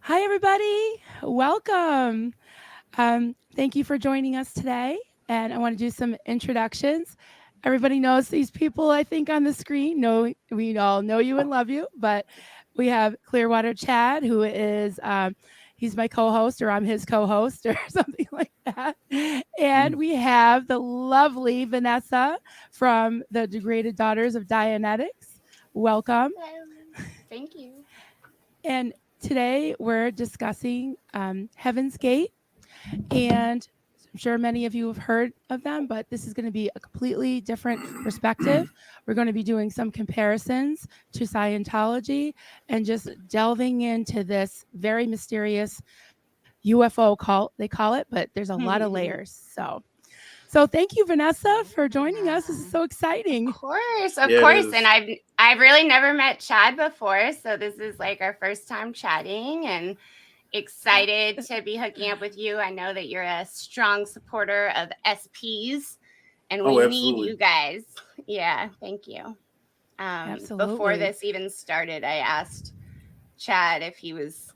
Hi, everybody. Welcome. Thank you for joining us today. And I want to do some introductions. Everybody knows these people, I think, on the screen. No, we all know you and love you. But we have Clearwater Chad, who is he's my co-host, or I'm his co-host, or something like that. And Mm. we have the lovely Vanessa from the Degraded Daughters of Dianetics. Welcome. Hello. Thank you. And today we're discussing Heaven's Gate. And I'm sure many of you have heard of them, but this is going to be a completely different perspective. We're going to be doing some comparisons to Scientology and just delving into this very mysterious UFO cult, they call it, but there's a lot of layers. So thank you, Vanessa, for joining us. This is Yeah. so exciting. Of Yeah, it course. And is. I've really never met Chad before, so this is like our first time chatting and excited to be hooking up with you. I know that you're a strong supporter of SPs and Oh, we need absolutely. you guys. Yeah, thank you. Before Absolutely. this even started, I asked Chad if he was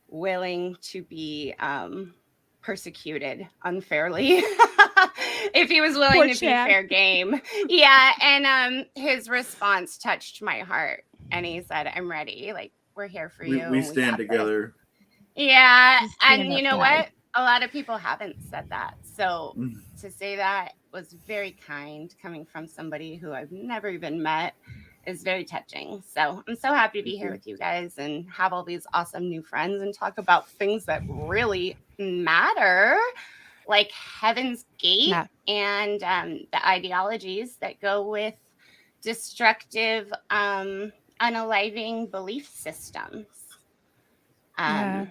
willing to be persecuted unfairly. If he was willing Poor to be Chad. fair game. Yeah. And his response touched my heart. And he said, I'm ready. Like, we're here for We you we and we stand got this. together. Yeah. The And stand you up know guy. what? A lot of people haven't said that. So Mm. to say that was very kind coming from somebody who I've never even met is very touching. So I'm so happy to be Thank here you. with you guys and have all these awesome new friends and talk about things that really matter, like Heaven's Gate Yeah. and the ideologies that go with destructive, unaliving belief systems. Yeah. Um,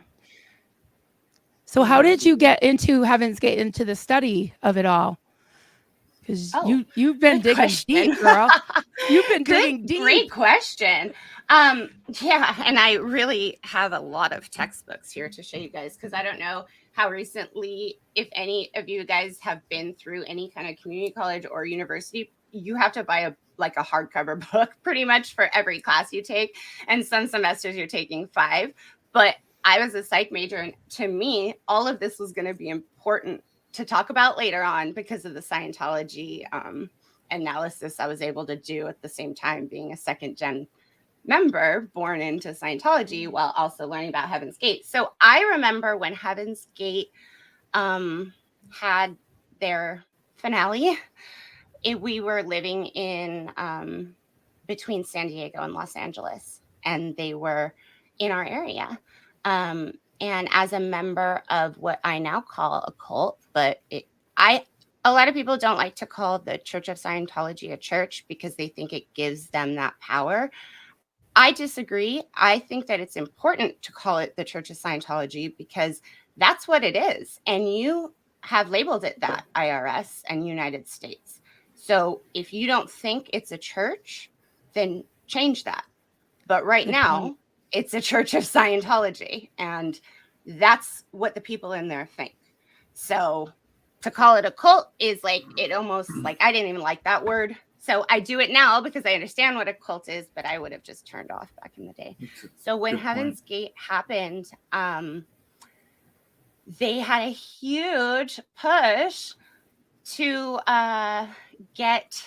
So how yeah. did you get into Heaven's Gate, into the study of it all? Because Oh, you've been good digging question. deep, girl. You've been digging Great deep. question. Yeah, and I really have a lot of textbooks here to show you guys because I don't know how recently, if any of you guys have been through any kind of community college or university, you have to buy a hardcover book pretty much for every class you take. And some semesters you're taking five. But I was a psych major, and to me, all of this was going to be important to talk about later on because of the Scientology analysis I was able to do at the same time being a second gen member born into Scientology while also learning about Heaven's Gate. So I remember when Heaven's Gate had their finale, we were living in between San Diego and Los Angeles, and they were in our area. And as a member of what I now call a cult, but I a lot of people don't like to call the Church of Scientology a church because they think it gives them that power. I disagree. I think that it's important to call it the Church of Scientology because that's what it is. And you have labeled it that, IRS and United States. So if you don't think it's a church, then change that. But right Good point. now, it's a Church of Scientology. And that's what the people in there think. So to call it a cult is like, it almost like, I didn't even like that word. So I do it now because I understand what a cult is, but I would have just turned off back in the day. It's a So when good point. Heaven's Gate happened, they had a huge push to get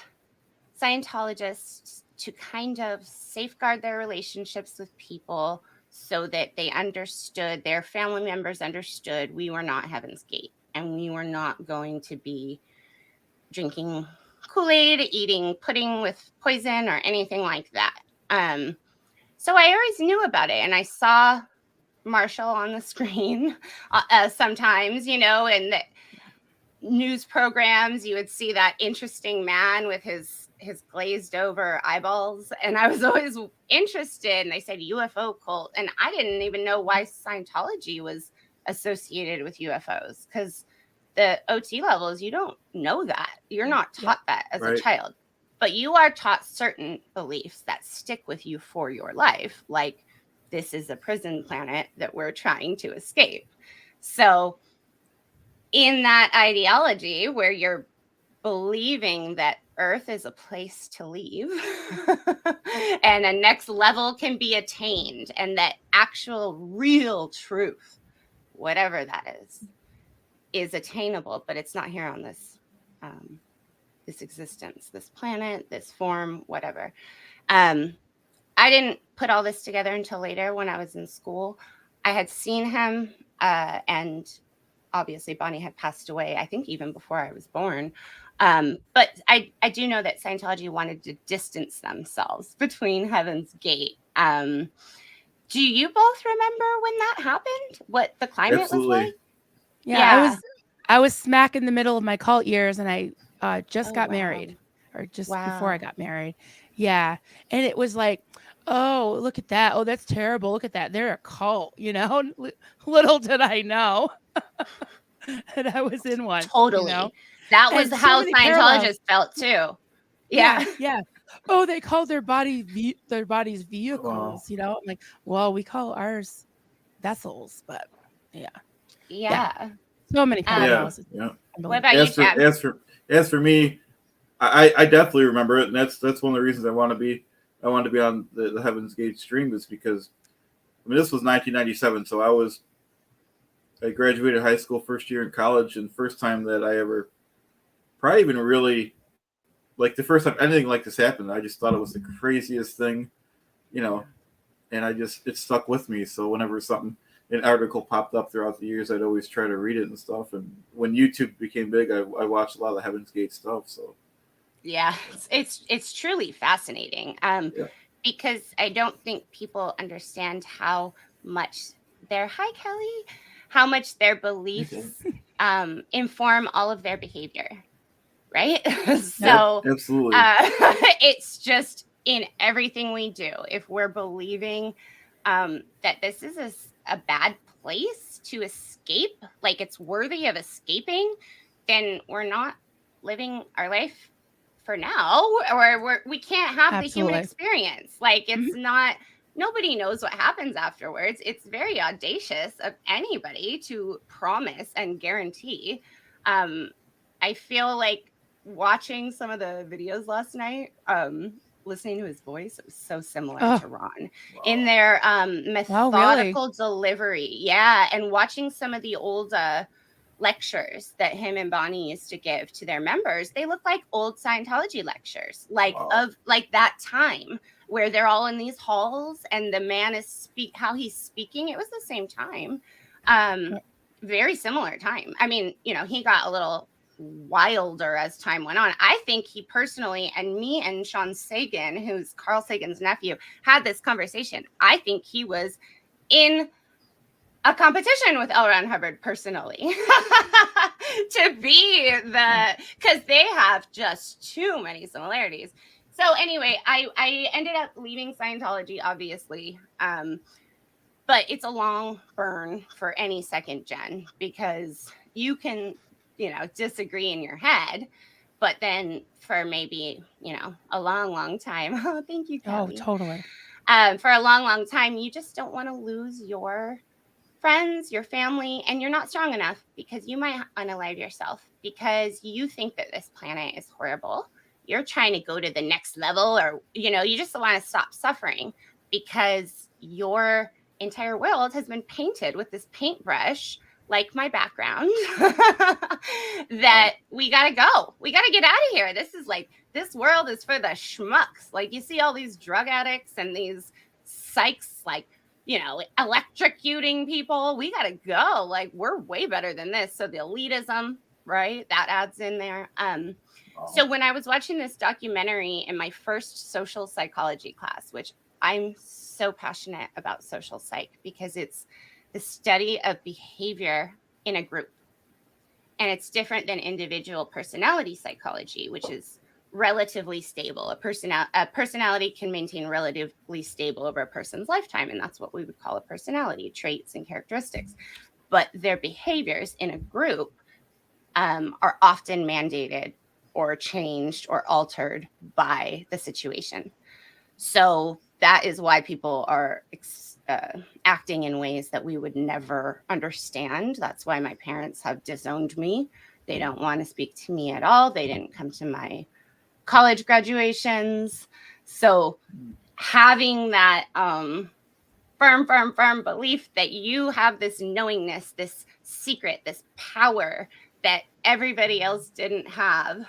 Scientologists to kind of safeguard their relationships with people so that they understood, their family members understood we were not Heaven's Gate and we were not going to be drinking Kool-Aid, eating pudding with poison or anything like that. So I always knew about it and I saw Marshall on the screen sometimes, and the news programs, you would see that interesting man with his glazed over eyeballs. And I was always interested. And they said UFO cult. And I didn't even know why Scientology was associated with UFOs because the OT levels, you don't know that. You're not Yep. taught that as a Right. child. But you are taught certain beliefs that stick with you for your life, like this is a prison planet that we're trying to escape. So, in that ideology where you're believing that Earth is a place to leave and a next level can be attained, and that actual real truth, whatever that is attainable, but it's not here on this this existence, this planet, this form, whatever. I didn't put all this together until later when I was in school. I had seen him, and obviously Bonnie had passed away, I think even before I was born. But I do know that Scientology wanted to distance themselves between Heaven's Gate. Do you both remember when that happened? What the climate Absolutely. was like? Yeah, I was smack in the middle of my cult years, and I just got wow. married, or just before I Wow. got married. Yeah, and it was like, oh, look at that. Oh, that's terrible. Look at that. They're a cult, you know. Little did I know that I was in one. Totally. You know? That was And so how many parallels. Scientologists felt too. Yeah, Yeah. yeah. Oh, they call their bodies vehicles. Wow. You know, I'm like, well, we call ours vessels, but yeah. Yeah. So many Yeah. parallels. It's Yeah. What about you, Chad? As for me, I definitely remember it, and that's one of the reasons I want to be on the Heaven's Gate stream, is because I mean, this was 1997, so I graduated high school, first year in college, and first time that I ever, probably even really, like the first time anything like this happened, I just thought it was the craziest thing, you know, and it stuck with me. So whenever an article popped up throughout the years, I'd always try to read it and stuff. And when YouTube became big, I watched a lot of the Heaven's Gate stuff. So yeah, it's truly fascinating. Because I don't think people understand how much how much their beliefs inform all of their behavior, right? So absolutely, it's just in everything we do. If we're believing that this is a bad place to escape, like it's worthy of escaping, then we're not living our life for now, or we can't have the human experience. Like it's not, nobody knows what happens afterwards. It's very audacious of anybody to promise and guarantee. I feel like watching some of the videos last night, listening to his voice, it was so similar to Ron in their methodical delivery. Yeah. And watching some of the old lectures that him and Bonnie used to give to their members, they look like old Scientology lectures, like of like that time where they're all in these halls and the man is how he's speaking. It was the same time, very similar time. I mean, you know, he got a little wilder as time went on. I think he personally, and me and Sean Sagan, who's Carl Sagan's nephew, had this conversation. I think he was in a competition with L. Ron Hubbard personally to be because they have just too many similarities. So anyway, I ended up leaving Scientology, obviously. But it's a long burn for any second gen, because you can, you know, disagree in your head, but then for maybe, you know, a long time. Oh, thank you, Kelly. Oh, totally. For a long time, you just don't want to lose your friends, your family, and you're not strong enough because you might unalive yourself because you think that this planet is horrible. You're trying to go to the next level, or, you know, you just want to stop suffering because your entire world has been painted with this paintbrush, like my background, that we got to go. We got to get out of here. This world is for the schmucks. Like, you see all these drug addicts and these psychs, like, you know, electrocuting people. We got to go. Like, we're way better than this. So the elitism, right? That adds in there. So when I was watching this documentary in my first social psychology class, which I'm so passionate about social psych because it's the study of behavior in a group. And it's different than individual personality psychology, which is relatively stable. A personality can maintain relatively stable over a person's lifetime, and that's what we would call a personality, traits and characteristics. But their behaviors in a group are often mandated or changed or altered by the situation. So that is why people are acting in ways that we would never understand. That's why my parents have disowned me. They don't want to speak to me at all. They didn't come to my college graduations. So having that firm belief that you have this knowingness, this secret, this power that everybody else didn't have,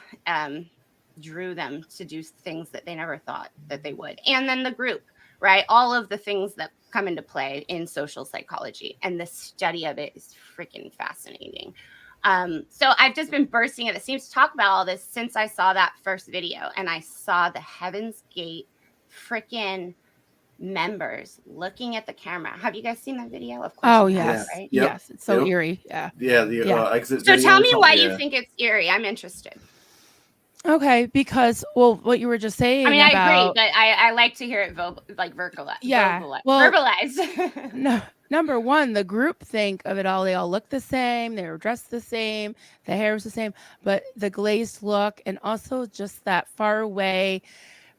drew them to do things that they never thought that they would. And then the group, right? All of the things that come into play in social psychology, and the study of it is freaking fascinating. So I've just been bursting at the seams to talk about all this since I saw that first video, and I saw the Heaven's Gate freaking members looking at the camera. Have you guys seen that video? Of course. Oh, you have, yes. right? Yep. Yes. It's so eerie. Yeah. Yeah, the Yeah. exit So video tell or me something, why yeah. you think it's eerie. I'm interested. Okay. Because, well, what you were just saying I mean, I agree, about, but I like to hear it verbalized. Yeah. Verbalized. no, number one, the group think of it all. They all look the same. They were dressed the same. The hair was the same, but the glazed look, and also just that far away,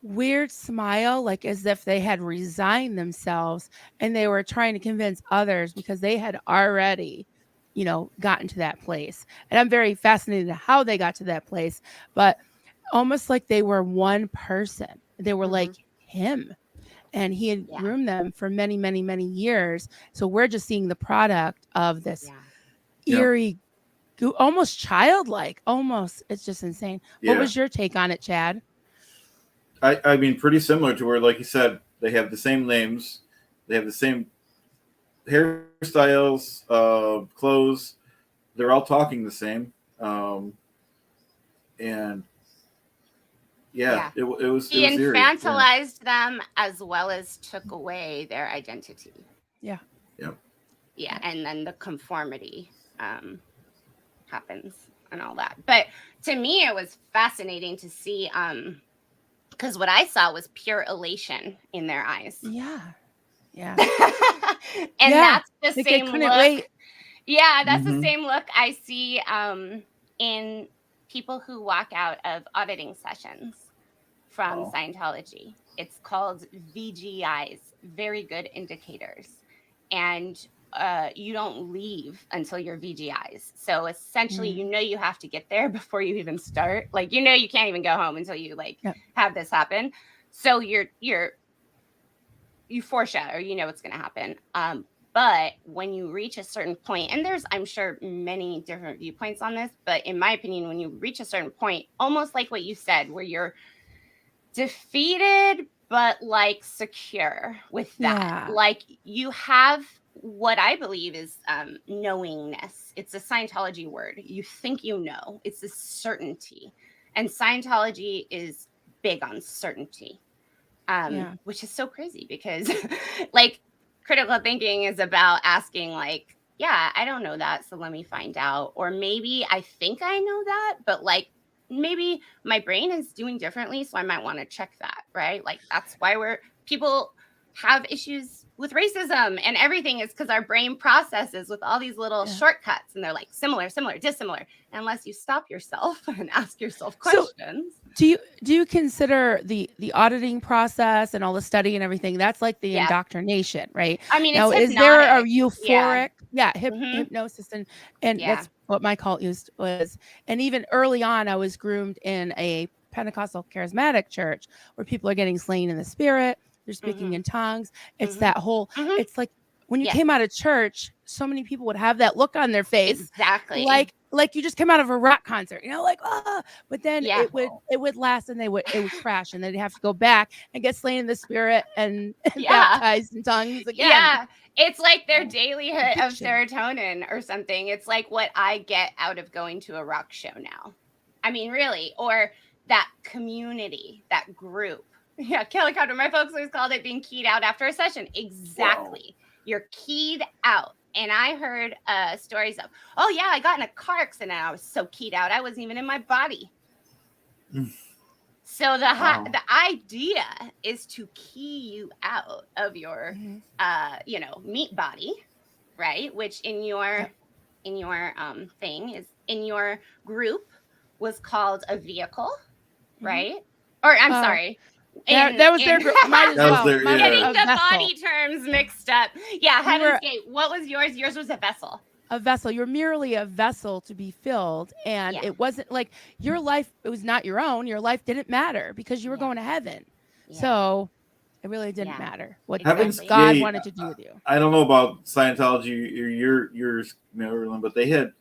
weird smile, like as if they had resigned themselves and they were trying to convince others because they had already, gotten to that place. And I'm very fascinated how they got to that place, but almost like they were one person. They were like him, and he had groomed them for many, many, many years. So we're just seeing the product of this eerie, almost childlike, almost. It's just insane. Yeah. What was your take on it, Chad? I mean, pretty similar to where, like you said, they have the same names, they have the same hairstyles, clothes. They're all talking the same, and it was. He it was eerie. infantilized them as well as took away their identity. Yeah. Yeah, and then the conformity happens and all that. But to me, it was fascinating to see. Because what I saw was pure elation in their eyes. Yeah. And that's the like same look. Wait. Yeah, that's the same look I see in people who walk out of auditing sessions from Scientology. It's called VGIs, very good indicators. And you don't leave until you're VGIs. So essentially, you have to get there before you even start. Like, you can't even go home until you have this happen. So you foreshadow, what's going to happen. But when you reach a certain point, and there's, I'm sure, many different viewpoints on this, but in my opinion, when you reach a certain point, almost like what you said, where you're defeated, but like secure with that, like you have what I believe is knowingness. It's a Scientology word. You think you know. It's a certainty. And Scientology is big on certainty, which is so crazy because like critical thinking is about asking like, yeah, I don't know that, so let me find out. Or maybe I think I know that, but like maybe my brain is doing differently, so I might want to check that, right? Like that's why people have issues with racism and everything, is because our brain processes with all these little shortcuts, and they're like similar, dissimilar, unless you stop yourself and ask yourself questions. So do you consider the auditing process and all the study and everything, that's like the indoctrination, right? I mean, now, it's is there a euphoric hypnosis, and that's what my cult used was. And even early on, I was groomed in a Pentecostal charismatic church where people are getting slain in the spirit. They're speaking in tongues. It's that whole, it's like when you came out of church, so many people would have that look on their face. Exactly. Like you just came out of a rock concert, like, but then it would last, and it would crash, and then they'd have to go back and get slain in the spirit and baptized in tongues again. Yeah. It's like their daily hit of serotonin or something. It's like what I get out of going to a rock show now. I mean, really, or that community, that group. Yeah, Helicopter. My folks always called it being keyed out after a session. Exactly. Whoa. You're keyed out. And I heard stories of, I got in a car accident. I was so keyed out, I wasn't even in my body. So the idea is to key you out of your, meat body, right? Which in your thing is in your group was called a vehicle, right? Or I'm sorry. That was their group. Might as well. Getting the body terms mixed up. Yeah, Heaven's Gate. What was yours? Yours was a vessel. a vessel. You're merely a vessel to be filled. And Yeah. it wasn't like your life, it was not your own. Your life didn't matter because you were Yeah. going to heaven. Yeah. So it really didn't Yeah. matter what Heaven's Exactly. God Gate. wanted to do with you. I don't know about Scientology or yours, Marilyn, but they had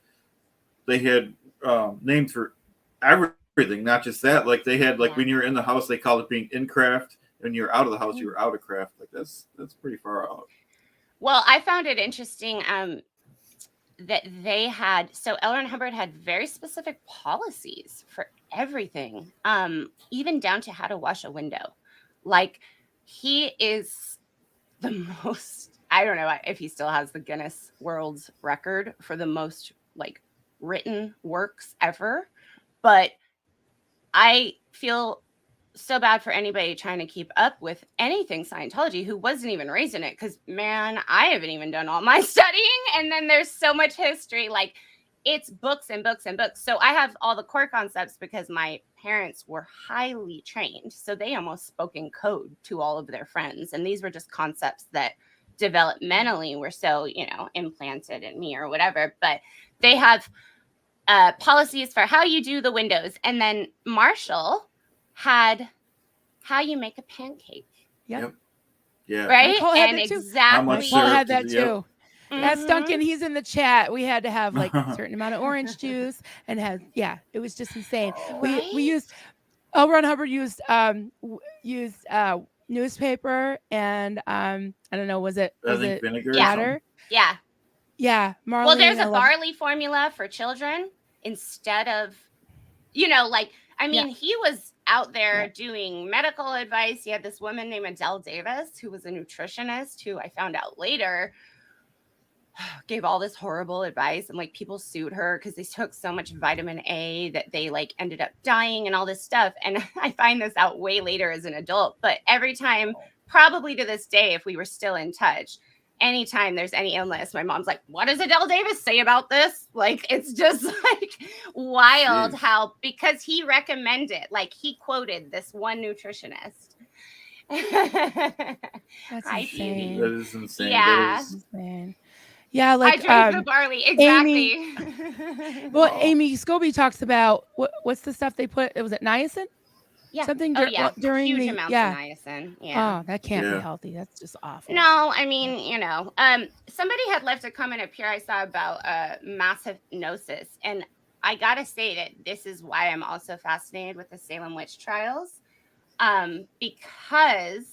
names for everything, not just that. Like they had, like Yeah. when you were in the house, they called it being in craft. When you're out of the house, you were out of craft. Like that's pretty far out. Well, I found it interesting that they had, so L. Ron Hubbard had very specific policies for everything, even down to how to wash a window. Like he is the most, I don't know if he still has the Guinness World Record for the most like written works ever, but I feel so bad for anybody trying to keep up with anything Scientology who wasn't even raised in it, because man, I haven't even done all my studying, and then there's so much history. Like it's books and books and books. So I have all the core concepts because my parents were highly trained, so they almost spoke in code to all of their friends, and these were just concepts that developmentally were so implanted in me or whatever. But they have policies for how you do the windows, and then Marshall had how you make a pancake. Yep. Yeah. Right. Nicole had And that too. exactly. How much Nicole syrup had does that it- yep. too. That's Duncan. He's in the chat. We had to have like a certain amount of orange juice and it was just insane. Right? We used L. Ron Hubbard used newspaper and I don't know, was it vinegar. Yeah. Or something. Yeah. Yeah, Marlene. Well, there's a barley formula for children instead of, like, I mean, he was out there doing medical advice. He had this woman named Adele Davis, who was a nutritionist, who I found out later gave all this horrible advice, and like people sued her because they took so much vitamin A that they like ended up dying and all this stuff. And I find this out way later as an adult, but every time, probably to this day, if we were still in touch, anytime there's any illness, my mom's like, what does Adele Davis say about this? Like, it's just like wild how, because he recommended, like he quoted this one nutritionist. That's insane. That is insane. Yeah. That is insane. Yeah, like I drink the barley. Exactly. Amy Scobie talks about what's the stuff they put? Was it niacin? Yeah. Something during huge the amounts of niacin. Yeah. Oh, that can't be healthy. That's just awful. No, I mean, somebody had left a comment up here I saw about mass hypnosis, and I gotta say that this is why I'm also fascinated with the Salem witch trials, because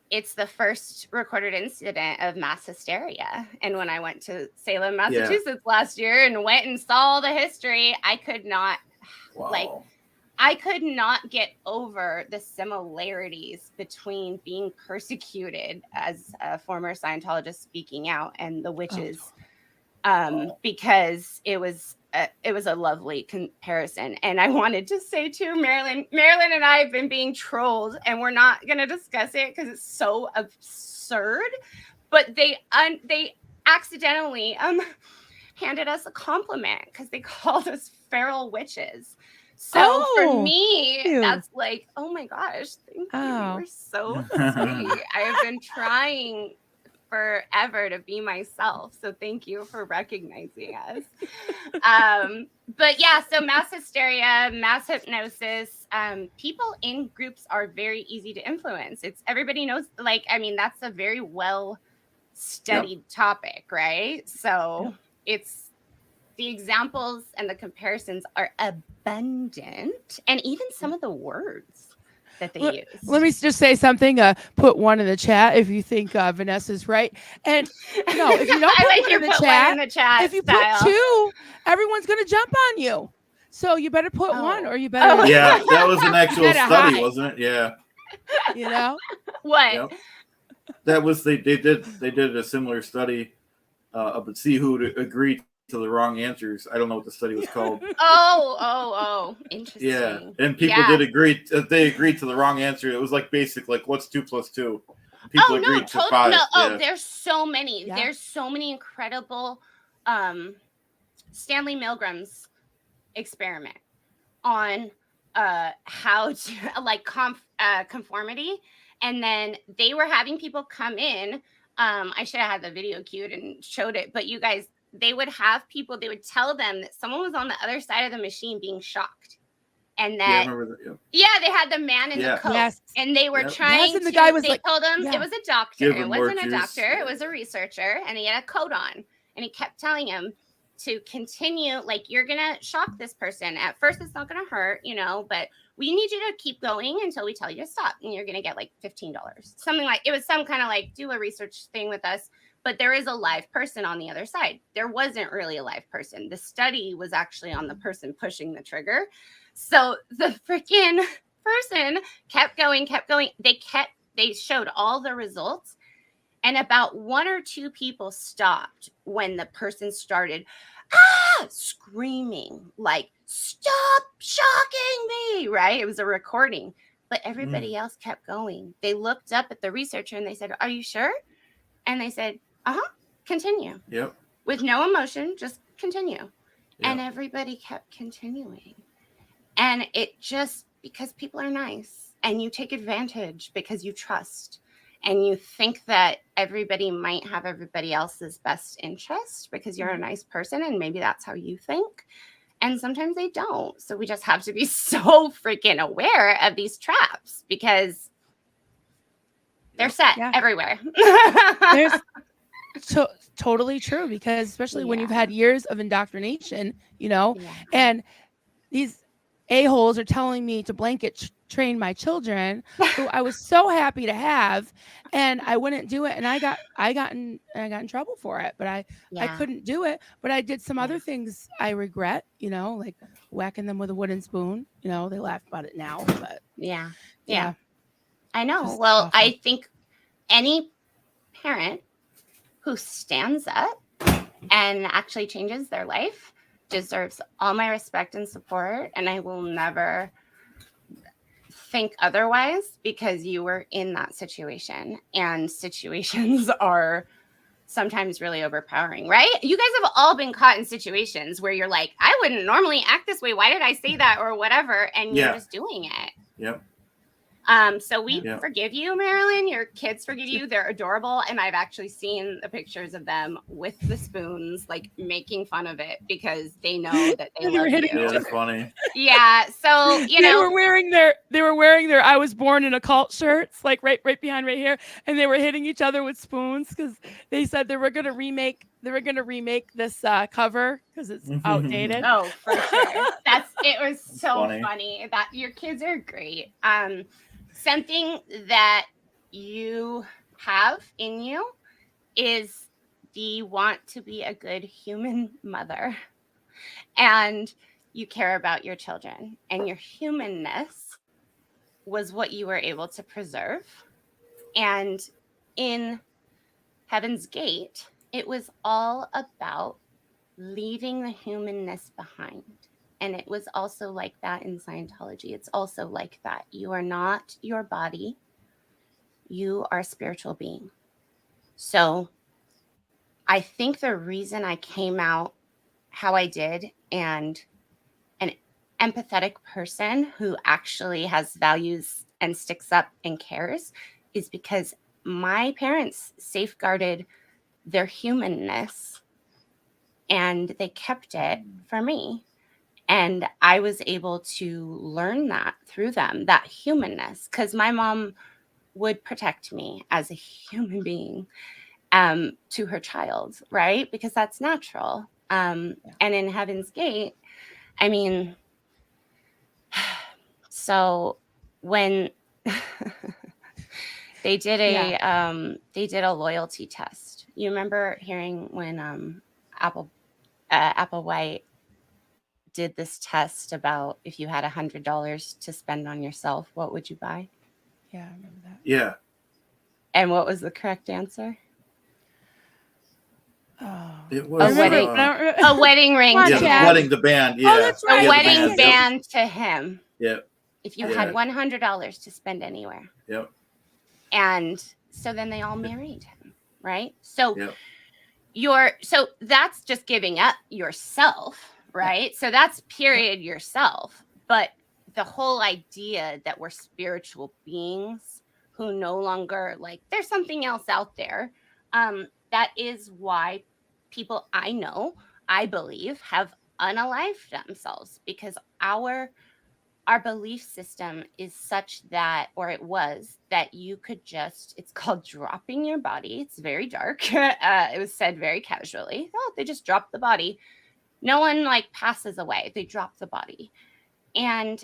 it's the first recorded incident of mass hysteria. And when I went to Salem, Massachusetts last year and went and saw the history, I could not I could not get over the similarities between being persecuted as a former Scientologist speaking out and the witches, because it was a lovely comparison. And I wanted to say too, Marilyn and I have been being trolled, and we're not going to discuss it because it's so absurd. But they accidentally handed us a compliment because they called us feral witches. So for me, that's like, oh my gosh, thank you. You were so sweet. I have been trying forever to be myself. So thank you for recognizing us. But yeah, so mass hysteria, mass hypnosis, people in groups are very easy to influence. It's everybody knows, like, I mean, that's a very well studied topic, right? So it's the examples and the comparisons are abundant, and even some of the words that they use. Let me just say something. Put one in the chat if you think Vanessa's right. And no, if you don't put one in the chat, if you put two, everyone's going to jump on you. So you better put one, or you better. Yeah, that was an actual study, wasn't it? Yeah. You know what? Yep. That was they did a similar study, but see who would agree to the wrong answers. I don't know what the study was called. Oh, interesting. Yeah, and people did agree. They agreed to the wrong answer. It was like basic, like what's 2 + 2. People agreed to 5. No, yeah. There's so many. Yeah. There's so many incredible. Stanley Milgram's experiment on how to like conformity, and then they were having people come in I should have had the video queued and showed it, but you guys, they would have people, they would tell them that someone was on the other side of the machine being shocked. And Yeah, I that, remember that. yeah, they had the man in Yeah. the coat, Yes. and they were Yep. trying Yes, and the to, guy was they like, told him yeah. it was a doctor. Give It him more wasn't a juice. doctor. It was a researcher, and he had a coat on, and he kept telling him to continue, like, you're going to shock this person. At first, it's not going to hurt, you know, but we need you to keep going until we tell you to stop, and you're going to get like $15. Something like, it was some kind of like, do a research thing with us. But there is a live person on the other side. There wasn't really a live person. The study was actually on the person pushing the trigger. So the freaking person kept going, kept going. They showed all the results. And about 1 or 2 people stopped when the person started screaming, like, stop shocking me, right? It was a recording. But everybody else kept going. They looked up at the researcher and they said, are you sure? And they said, continue. Yep. With no emotion, just continue. Yep. And everybody kept continuing. And it just, because people are nice and you take advantage because you trust and you think that everybody might have everybody else's best interest because you're a nice person and maybe that's how you think. And sometimes they don't. So we just have to be so freaking aware of these traps because they're set everywhere. There's totally true, because especially when you've had years of indoctrination, you know, and these a-holes are telling me to blanket train my children, who I was so happy to have, and I wouldn't do it, and I got in trouble for it, but I couldn't do it. But I did some other things I regret, you know, like whacking them with a wooden spoon. You know, they laugh about it now, but yeah. I know. Just well, awful. I think any parent who stands up and actually changes their life deserves all my respect and support. And I will never think otherwise because you were in that situation. And situations are sometimes really overpowering, right? You guys have all been caught in situations where you're like, I wouldn't normally act this way. Why did I say that or whatever? And you're just doing it. Yep. So we forgive you, Marilyn. Your kids forgive you. They're adorable. And I've actually seen the pictures of them with the spoons, like making fun of it because they know that they love you. Yeah, that's funny. Yeah. So, you know, they were wearing their I was born in a cult shirts, like right behind right here. And they were hitting each other with spoons because they said they were going to remake this cover because it's outdated. Oh, for sure. It was so funny that your kids are great. Something that you have in you is the want to be a good human mother, and you care about your children, and your humanness was what you were able to preserve. And in Heaven's Gate, it was all about leaving the humanness behind. And it was also like that in Scientology. It's also like that. You are not your body. You are a spiritual being. So I think the reason I came out how I did and an empathetic person who actually has values and sticks up and cares is because my parents safeguarded their humanness and they kept it for me. And I was able to learn that through them, that humanness, because my mom would protect me as a human being to her child, right? Because that's natural. And in Heaven's Gate, I mean, so when they did a loyalty test. You remember hearing when Applewhite did this test about if you had $100 to spend on yourself, what would you buy? Yeah, I remember that. Yeah. And what was the correct answer? Oh, it was a wedding ring. The band. Yeah. Oh, that's right. A wedding band to him. Yep. If you had $100 to spend anywhere. Yep. And so then they all married him, right? So so that's just giving up yourself. Right. So that's period yourself. But the whole idea that we're spiritual beings who no longer there's something else out there. That is why people I know, I believe, have unalived themselves, because our belief system is such that, or it was, that you could just, it's called dropping your body. It's very dark. It was said very casually. Oh, they just drop the body. No one like passes away. They drop the body. And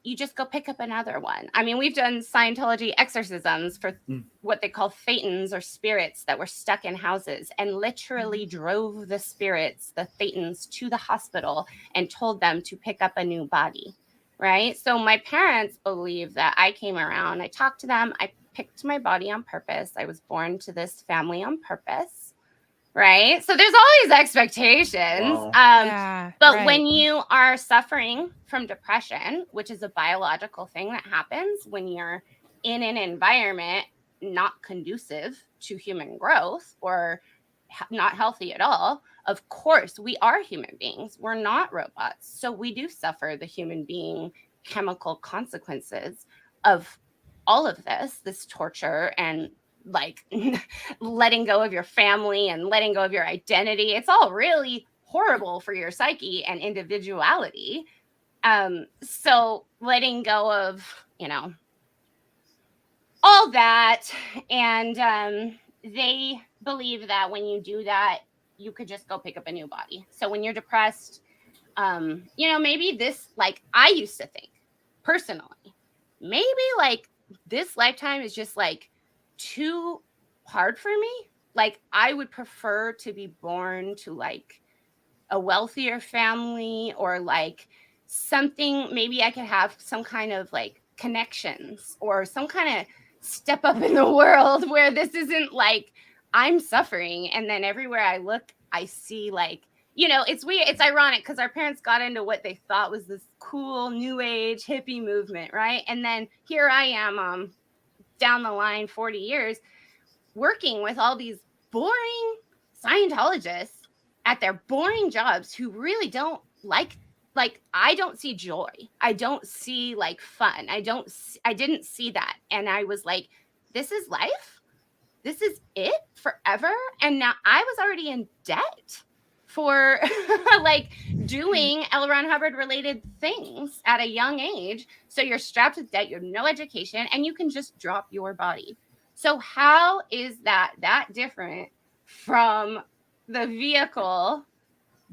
you just go pick up another one. I mean, we've done Scientology exorcisms for what they call thetans, or spirits that were stuck in houses, and literally drove the spirits, the thetans, to the hospital and told them to pick up a new body, right? So my parents believe that I came around, I talked to them, I picked my body on purpose. I was born to this family on purpose. Right. So there's all these expectations. Wow. But when you are suffering from depression, which is a biological thing that happens when you're in an environment not conducive to human growth, or not healthy at all, of course, we are human beings. We're not robots. So we do suffer the human being chemical consequences of all of this torture, and like letting go of your family and letting go of your identity. It's all really horrible for your psyche and individuality. So letting go of, all that. And they believe that when you do that, you could just go pick up a new body. So when you're depressed, maybe this, like I used to think personally, maybe like this lifetime is just like too hard for me. Like I would prefer to be born to like a wealthier family, or like something, maybe I could have some kind of like connections or some kind of step up in the world where this isn't like I'm suffering, and then everywhere I look I see like, it's weird, it's ironic, because our parents got into what they thought was this cool new age hippie movement, right? And then here I am down the line 40 years working with all these boring Scientologists at their boring jobs who really don't like I don't see joy. I don't see like fun. I didn't see that. And I was like, this is life? This is it forever? And now I was already in debt for like doing L. Ron Hubbard related things at a young age. So you're strapped with debt, you have no education, and you can just drop your body. So how is that different from the vehicle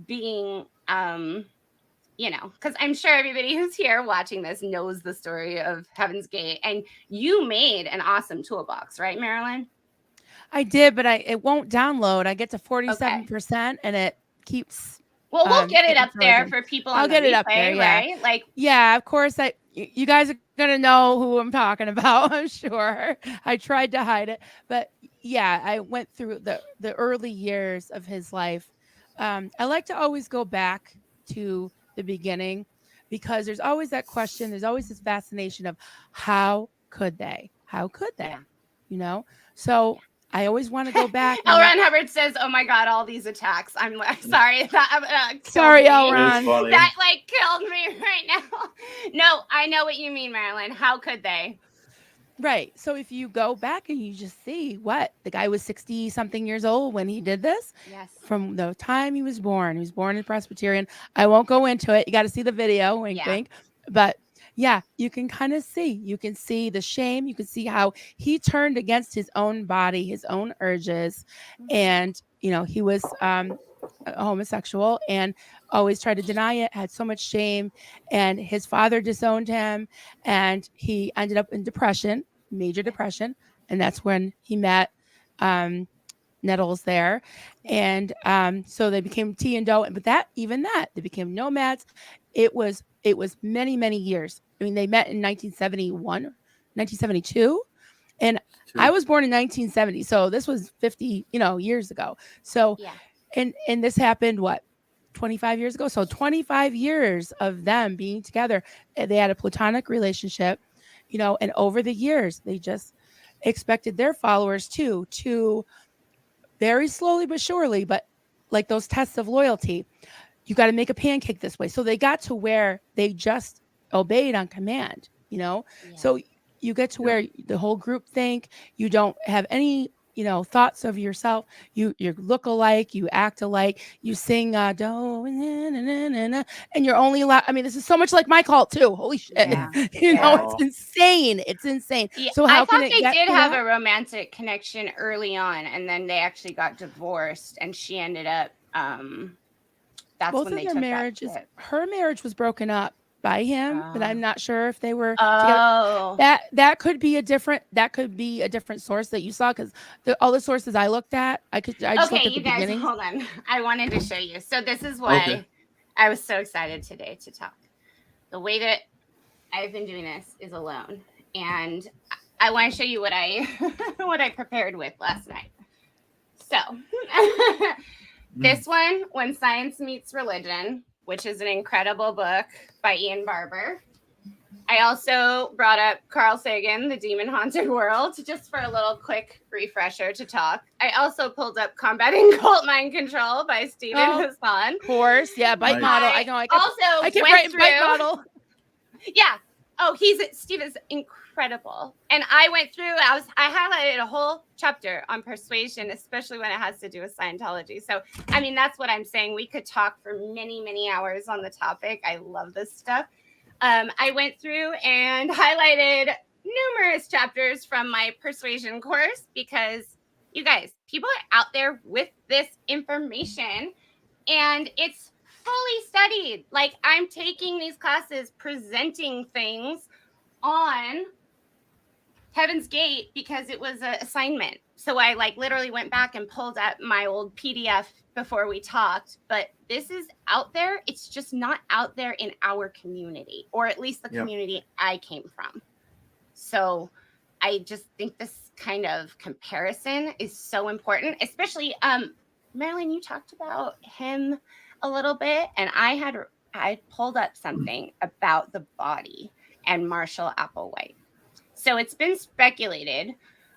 being, because I'm sure everybody who's here watching this knows the story of Heaven's Gate, and you made an awesome toolbox, right, Marilyn? I did, but it won't download. I get to 47% and it keeps. Well, we'll get it up there for people. I'll get it up there, yeah. Right? Like, yeah, of course. You guys are gonna know who I'm talking about. I'm sure. I tried to hide it, but yeah, I went through the early years of his life. I like to always go back to the beginning, because there's always that question. There's always this fascination of how could they? Yeah. So I always want to go back. L. Ron Hubbard says, "Oh my God, all these attacks." I'm sorry. Sorry, L. Ron. That like killed me right now. No, I know what you mean, Marilyn. How could they? Right. So if you go back and you just see what the guy was 60 something years old when he did this. Yes. From the time he was born in Presbyterian. I won't go into it. You got to see the video. Wink, wink. But yeah, you can kind of see. You can see the shame. You can see how he turned against his own body, his own urges, and he was homosexual and always tried to deny it. Had so much shame, and his father disowned him, and he ended up in depression, major depression, and that's when he met Nettles there, and so they became T and Doe. But they became nomads. It was many years. I mean, they met in 1972, and I was born in 1970, so this was 50 years ago. So and this happened 25 years ago. So 25 years of them being together. They had a platonic relationship, and over the years they just expected their followers to very slowly but surely, but like those tests of loyalty, you got to make a pancake this way. So they got to where they just obeyed on command, So you get to where the whole group think, you don't have any thoughts of yourself. You look alike, you act alike, you sing do, and you're only allowed. I mean, this is so much like my cult too. Holy shit. Yeah. It's insane. It's insane. Yeah, So I how can thought it they get did to have that? a romantic connection early on, and then they actually got divorced, and she ended up. That's Both when of they their took marriages, that. her marriage was broken up by him, but I'm not sure if they were together. Oh, That could be a different source that you saw, because all the sources I looked at, I just okay, looked at you the guys, beginning. hold on. I wanted to show you. So this is why Okay. I was so excited today to talk. The way that I've been doing this is alone, and I want to show you what I what I prepared with last night. So this one, When Science Meets Religion, which is an incredible book by Ian Barber. I also brought up Carl Sagan, The Demon Haunted World, just for a little quick refresher to talk. I also pulled up Combating Cult Mind Control by Stephen Hassan. Of course, yeah, bite Nice. model. I know. I kept went writing through bite model. Yeah. Oh, Steve is incredible. And I went through, I highlighted a whole chapter on persuasion, especially when it has to do with Scientology. So, I mean, that's what I'm saying. We could talk for many, many hours on the topic. I love this stuff. I went through and highlighted numerous chapters from my persuasion course, because you guys, people are out there with this information, and it's fully studied. Like, I'm taking these classes, presenting things on Heaven's Gate because it was an assignment. So I literally went back and pulled up my old PDF before we talked. But this is out there. It's just not out there in our community, or at least the community I came from. So I just think this kind of comparison is so important, especially Marilyn, you talked about him a little bit, and I pulled up something about the body and Marshall Applewhite. So it's been speculated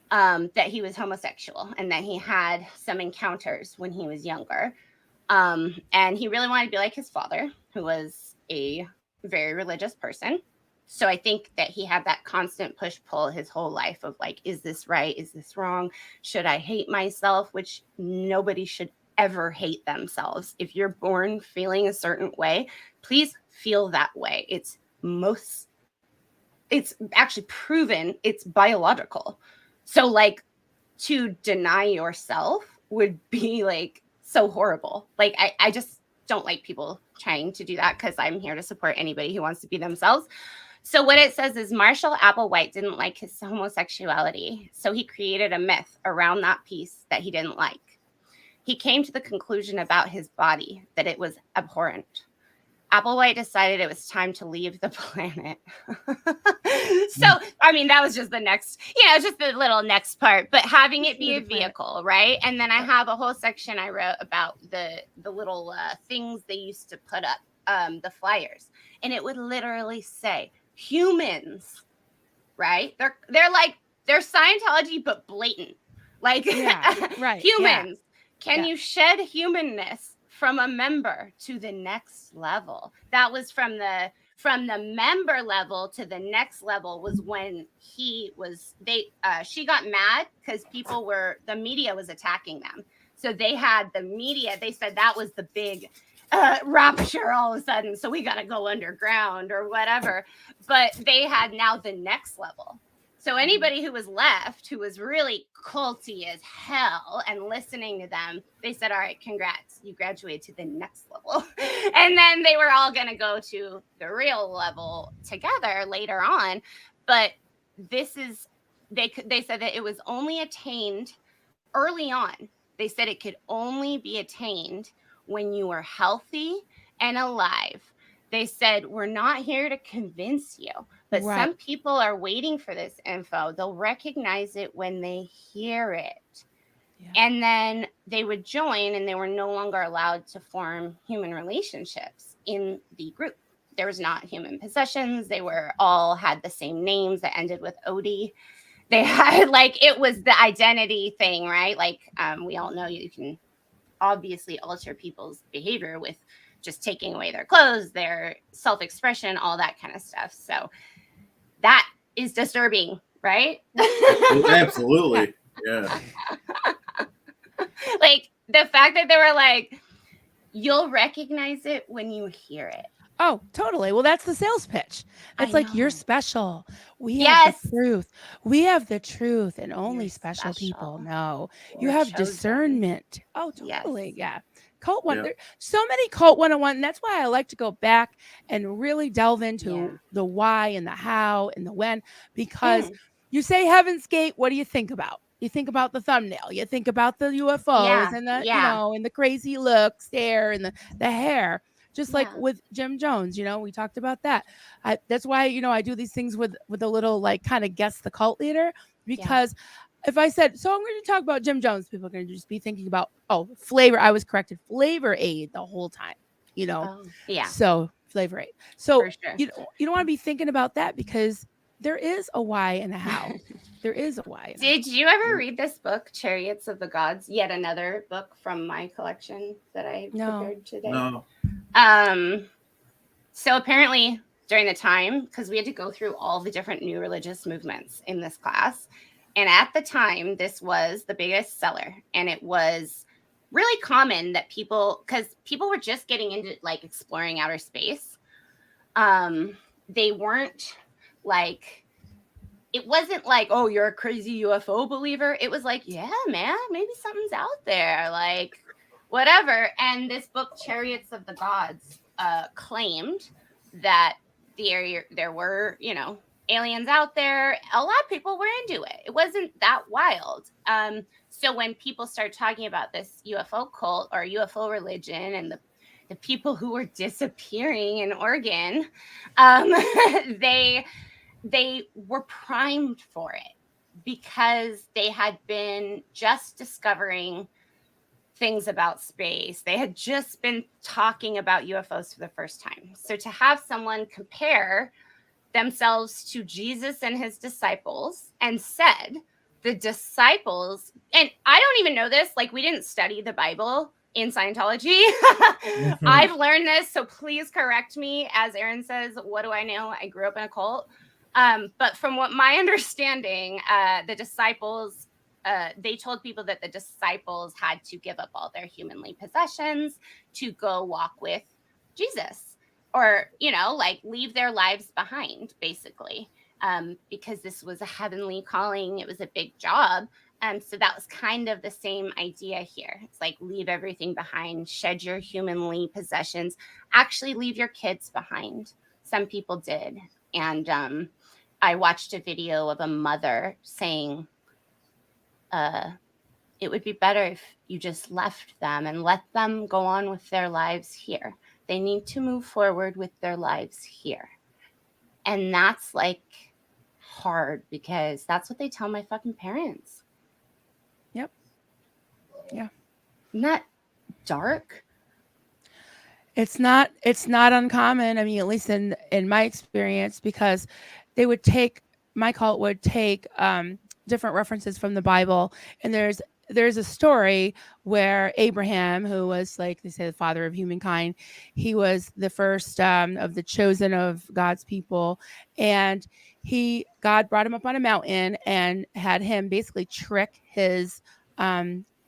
that he was homosexual and that he had some encounters when he was younger. And he really wanted to be like his father, who was a very religious person. So I think that he had that constant push-pull his whole life of is this right? Is this wrong? Should I hate myself? Which nobody should ever hate themselves. If you're born feeling a certain way, please feel that way. It's actually proven, it's biological. So to deny yourself would be so horrible. I just don't like people trying to do that, because I'm here to support anybody who wants to be themselves. So what it says is Marshall Applewhite didn't like his homosexuality, so he created a myth around that piece that he didn't like. He came to the conclusion about his body that it was abhorrent. Applewhite decided it was time to leave the planet. So, I mean, that was just the next, just the little next part, but having it be a vehicle, right? And then I have a whole section I wrote about the little things they used to put up, the flyers. And it would literally say, humans, right? They're Scientology, but blatant. Right. Humans. Can you shed humanness from a member to the next level? That was from the member level to the next level was when she got mad because the media was attacking them. So they had the media, they said that was the big rapture all of a sudden. So we got to go underground or whatever. But they had now the next level. So anybody who was left, who was really culty as hell and listening to them, they said, all right, congrats, you graduated to the next level. And then they were all going to go to the real level together later on. But they said that it was only attained early on. They said it could only be attained when you were healthy and alive. They said, we're not here to convince you, but some people are waiting for this info. They'll recognize it when they hear it. Yeah. And then they would join, and they were no longer allowed to form human relationships in the group. There was not human possessions. They were all had the same names that ended with Odie. They had it was the identity thing, right? We all know you can obviously alter people's behavior with just taking away their clothes, their self-expression, all that kind of stuff. So that is disturbing, right? Absolutely. Yeah. Like the fact that they were like, you'll recognize it when you hear it. Oh, totally. Well, that's the sales pitch. It's like, you're special. We have Yes. the truth. We have the truth, and only You're special people special. know. You We're have chosen. discernment. Oh, Yes. totally. Yeah. Cult one. Yeah. There's so many cult 101. And that's why I like to go back and really delve into the why and the how and the when, because you say Heaven's Gate, what do you think about? You think about the thumbnail. You think about the UFOs and the, you know, and the crazy looks there and the hair. Just like with Jim Jones, you know, we talked about that. That's why, you know, I do these things with a little like kind of guess the cult leader, because if I said, so I'm going to talk about Jim Jones, people are going to just be thinking about, oh, flavor. I was corrected. Flavor Aid the whole time, you know? So Flavor Aid. So For sure. you don't want to be thinking about that, because there is a why and a how. There is a why. Did you ever read this book, Chariots of the Gods? Yet another book from my collection that I prepared today. No. So apparently during the time, because we had to go through all the different new religious movements in this class, and at the time, this was the biggest seller, and it was really common that people were just getting into like exploring outer space. They weren't like, it wasn't like, oh, you're a crazy UFO believer. It was like, yeah, man, maybe something's out there, like whatever. And this book, Chariots of the Gods, claimed that there were, you know, aliens out there. A lot of people were into it. It wasn't that wild. So when people start talking about this UFO cult or UFO religion and the people who were disappearing in Oregon, they were primed for it because they had been just discovering things about space. They had just been talking about UFOs for the first time. So to have someone compare themselves to Jesus and his disciples and said the disciples, and I don't even know this, like we didn't study the Bible in Scientology. I've learned this, so please correct me. As Aaron says, what do I know? I grew up in a cult. But from what my understanding, the disciples, they told people that the disciples had to give up all their humanly possessions to go walk with Jesus, or, you know, like leave their lives behind, basically, because this was a heavenly calling. It was a big job. So that was kind of the same idea here. It's like, leave everything behind, shed your humanly possessions, actually leave your kids behind. Some people did. And I watched a video of a mother saying, it would be better if you just left them and let them go on with their lives here. They need to move forward with their lives here. And that's like hard, because that's what they tell my fucking parents. Yep. Yeah. Isn't that dark? It's not uncommon. I mean, at least in my experience, because they would take, my cult would take different references from the Bible. And there's a story where Abraham, who was, like they say, the father of humankind, he was the first of the chosen of God's people. And God brought him up on a mountain and had him basically trick his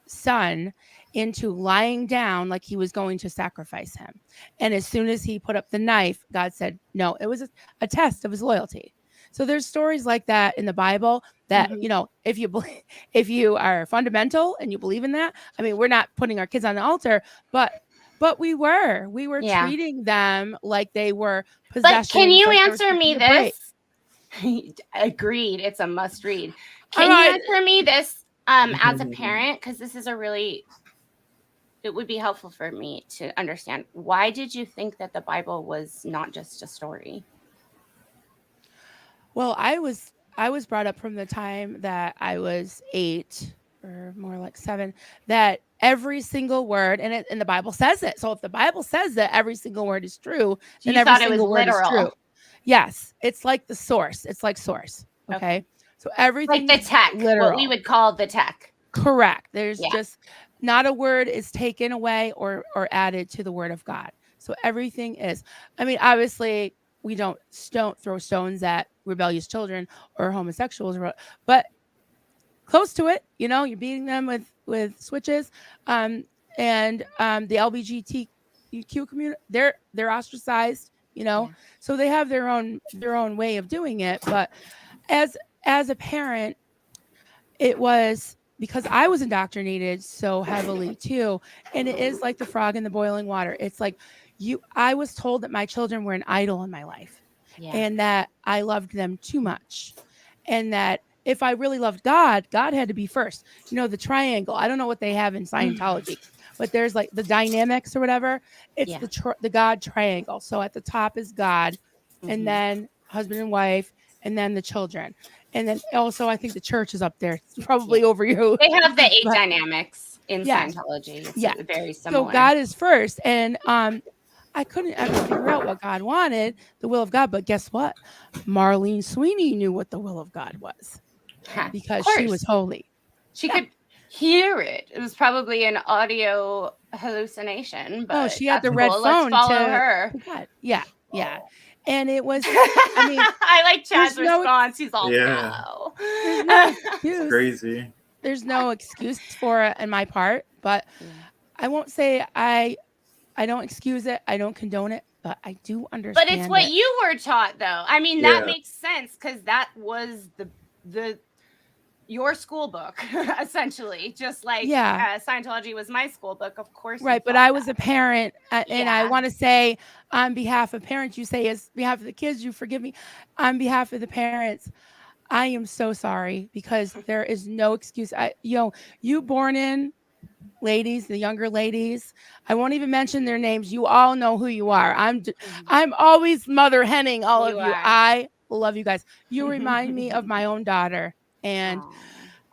son into lying down like he was going to sacrifice him. And as soon as he put up the knife, God said no. It was a test of his loyalty. So there's stories like that in the Bible that, you know, if you are fundamental and you believe in that, I mean, we're not putting our kids on the altar, but we were treating them like they were possessions. But can you like answer me this? Agreed. It's a must read. Can you answer me this as a parent? Because this is it would be helpful for me to understand. Why did you think that the Bible was not just a story? Well, I was brought up from the time that I was 8 or more like 7, that every single word, and the Bible says it. So if the Bible says that every single word is true, then every single word is true. Yes, it's like the source. It's like source. Okay. So everything, like the tech, literal. What we would call the tech. Correct. There's just not a word is taken away or added to the word of God. So everything is. I mean, obviously, we don't throw stones at rebellious children or homosexuals, but close to it. You know, you're beating them with switches. And the LGBTQ community, they're ostracized. You know, Yeah. so they have their own way of doing it. But as a parent, it was because I was indoctrinated so heavily too. And it is like the frog in the boiling water. It's like I was told that my children were an idol in my life, Yeah. and that I loved them too much. And that if I really loved God, God had to be first. You know, the triangle. I don't know what they have in Scientology, but there's like the dynamics or whatever. It's the God triangle. So at the top is God, and then husband and wife, and then the children. And then also, I think the church is up there. It's probably over you. They have the 8 dynamics in Scientology. It's very similar. So God is first. And I couldn't ever figure out what God wanted, the will of God. But guess what? Marlene Sweeney knew what the will of God was, because she was holy. She could hear it. It was probably an audio hallucination. But she had the red phone. Let's follow her. Yeah. And it was, I mean, I like Chad's response. He's all, no. There's no excuse. Crazy. There's no excuse for it on my part, but I won't say I don't excuse it. I don't condone it, but I do understand. But it's what you were taught, though. I mean, that makes sense, because that was your school book, essentially. Just like Scientology was my school book, of course. Right, but I was a parent, and I want to say, on behalf of parents, you say as behalf of the kids, you forgive me. On behalf of the parents, I am so sorry, because there is no excuse. You born in ladies, the younger ladies, I won't even mention their names. You all know who you are. I'm always mother henning all of you. I love you guys. You remind me of my own daughter, and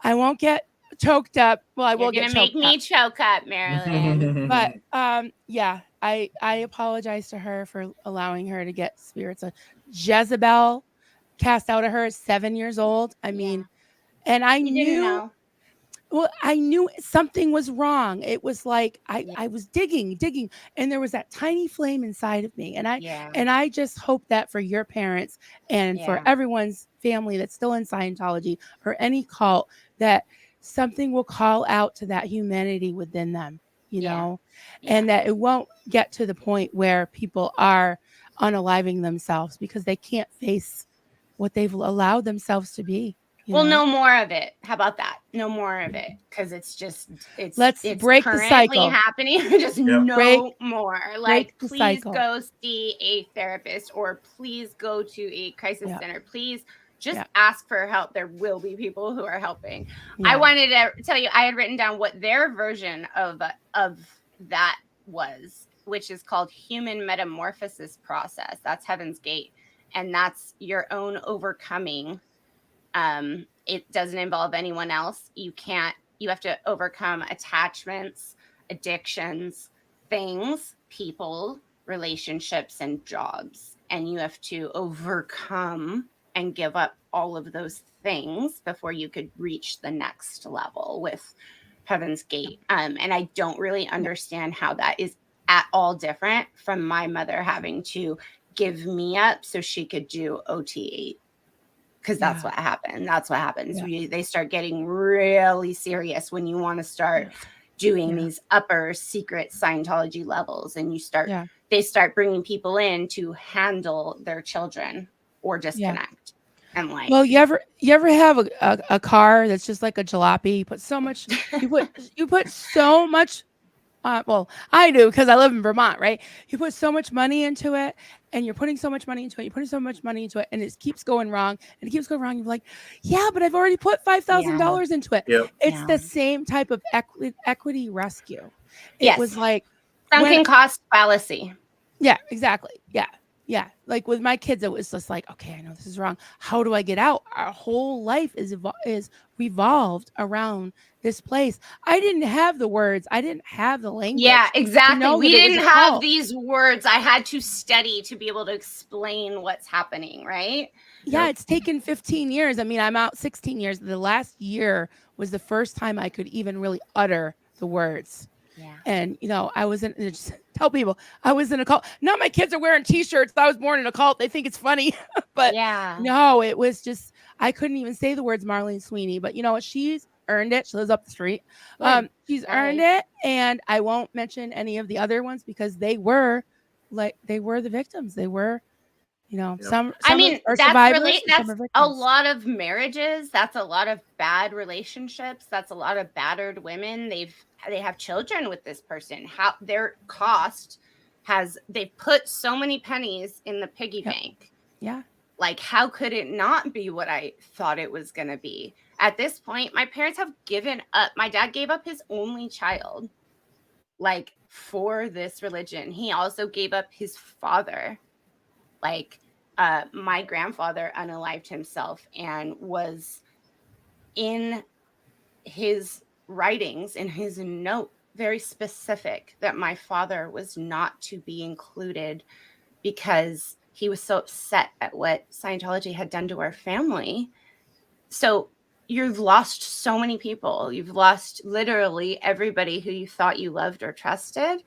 I won't get choked up. Well, I will get choked up. You're gonna make me choke up, Marilyn. But I apologize to her for allowing her to get spirits of Jezebel cast out of her at 7 years old. I mean, and I knew. Well, I knew something was wrong. It was like I was digging, and there was that tiny flame inside of me. And I just hope that for your parents and for everyone's family that's still in Scientology or any cult, that something will call out to that humanity within them, you know, and that it won't get to the point where people are unaliving themselves because they can't face what they've allowed themselves to be. Well, no more of it. How about that? No more of it, because it's break the cycle. Happening. Just no more. Like, please go see a therapist, or please go to a crisis center. Please just ask for help. There will be people who are helping. I wanted to tell you, I had written down what their version of that was, which is called human metamorphosis process. That's Heaven's Gate, and that's your own overcoming. It doesn't involve anyone else. You have to overcome attachments, addictions, things, people, relationships, and jobs. And you have to overcome and give up all of those things before you could reach the next level with Heaven's Gate. And I don't really understand how that is at all different from my mother having to give me up so she could do OT8. Because that's what happened. That's what happens. They start getting really serious when you want to start doing these upper secret Scientology levels, and they start bringing people in to handle their children or disconnect. And like, well, you ever have a car that's just like a jalopy? You put so much. You put so much. Well, I do, because I live in Vermont, right? You put so much money into it, and you're putting so much money into it. You're putting so much money into it, and it keeps going wrong, and it keeps going wrong. You're like, yeah, but I've already put $5,000 into it. Yep. It's the same type of equity rescue. It was like sunken cost fallacy. Yeah, exactly. Yeah. Like with my kids, it was just like, okay, I know this is wrong. How do I get out? Our whole life is revolved around this place. I didn't have the words. I didn't have the language. Yeah, exactly. We didn't have these words. I had to study to be able to explain what's happening, right? Yeah, it's taken 15 years. I mean, I'm out 16 years. The last year was the first time I could even really utter the words. Yeah. And, I was just tell people I was in a cult. Now my kids are wearing t-shirts. I was born in a cult. They think it's funny, but no, it was just, I couldn't even say the words Marlene Sweeney, but you know what? She's earned it. She lives up the street. Good. She's All earned it. And I won't mention any of the other ones because they were the victims. They were, you know, Yep. some I mean, are that's survivors. really and some that's are a victims. lot of marriages. That's a lot of bad relationships. That's a lot of battered women. They have children with this person. How their cost they've put so many pennies in the piggy Yep. bank. Yeah. Like, how could it not be what I thought it was going to be? At this point, my parents have given up. My dad gave up his only child, like, for this religion. He also gave up his father. Like, my grandfather unalived himself and was in his writings, in his note, very specific that my father was not to be included because he was so upset at what Scientology had done to our family. So you've lost so many people. You've lost literally everybody who you thought you loved or trusted.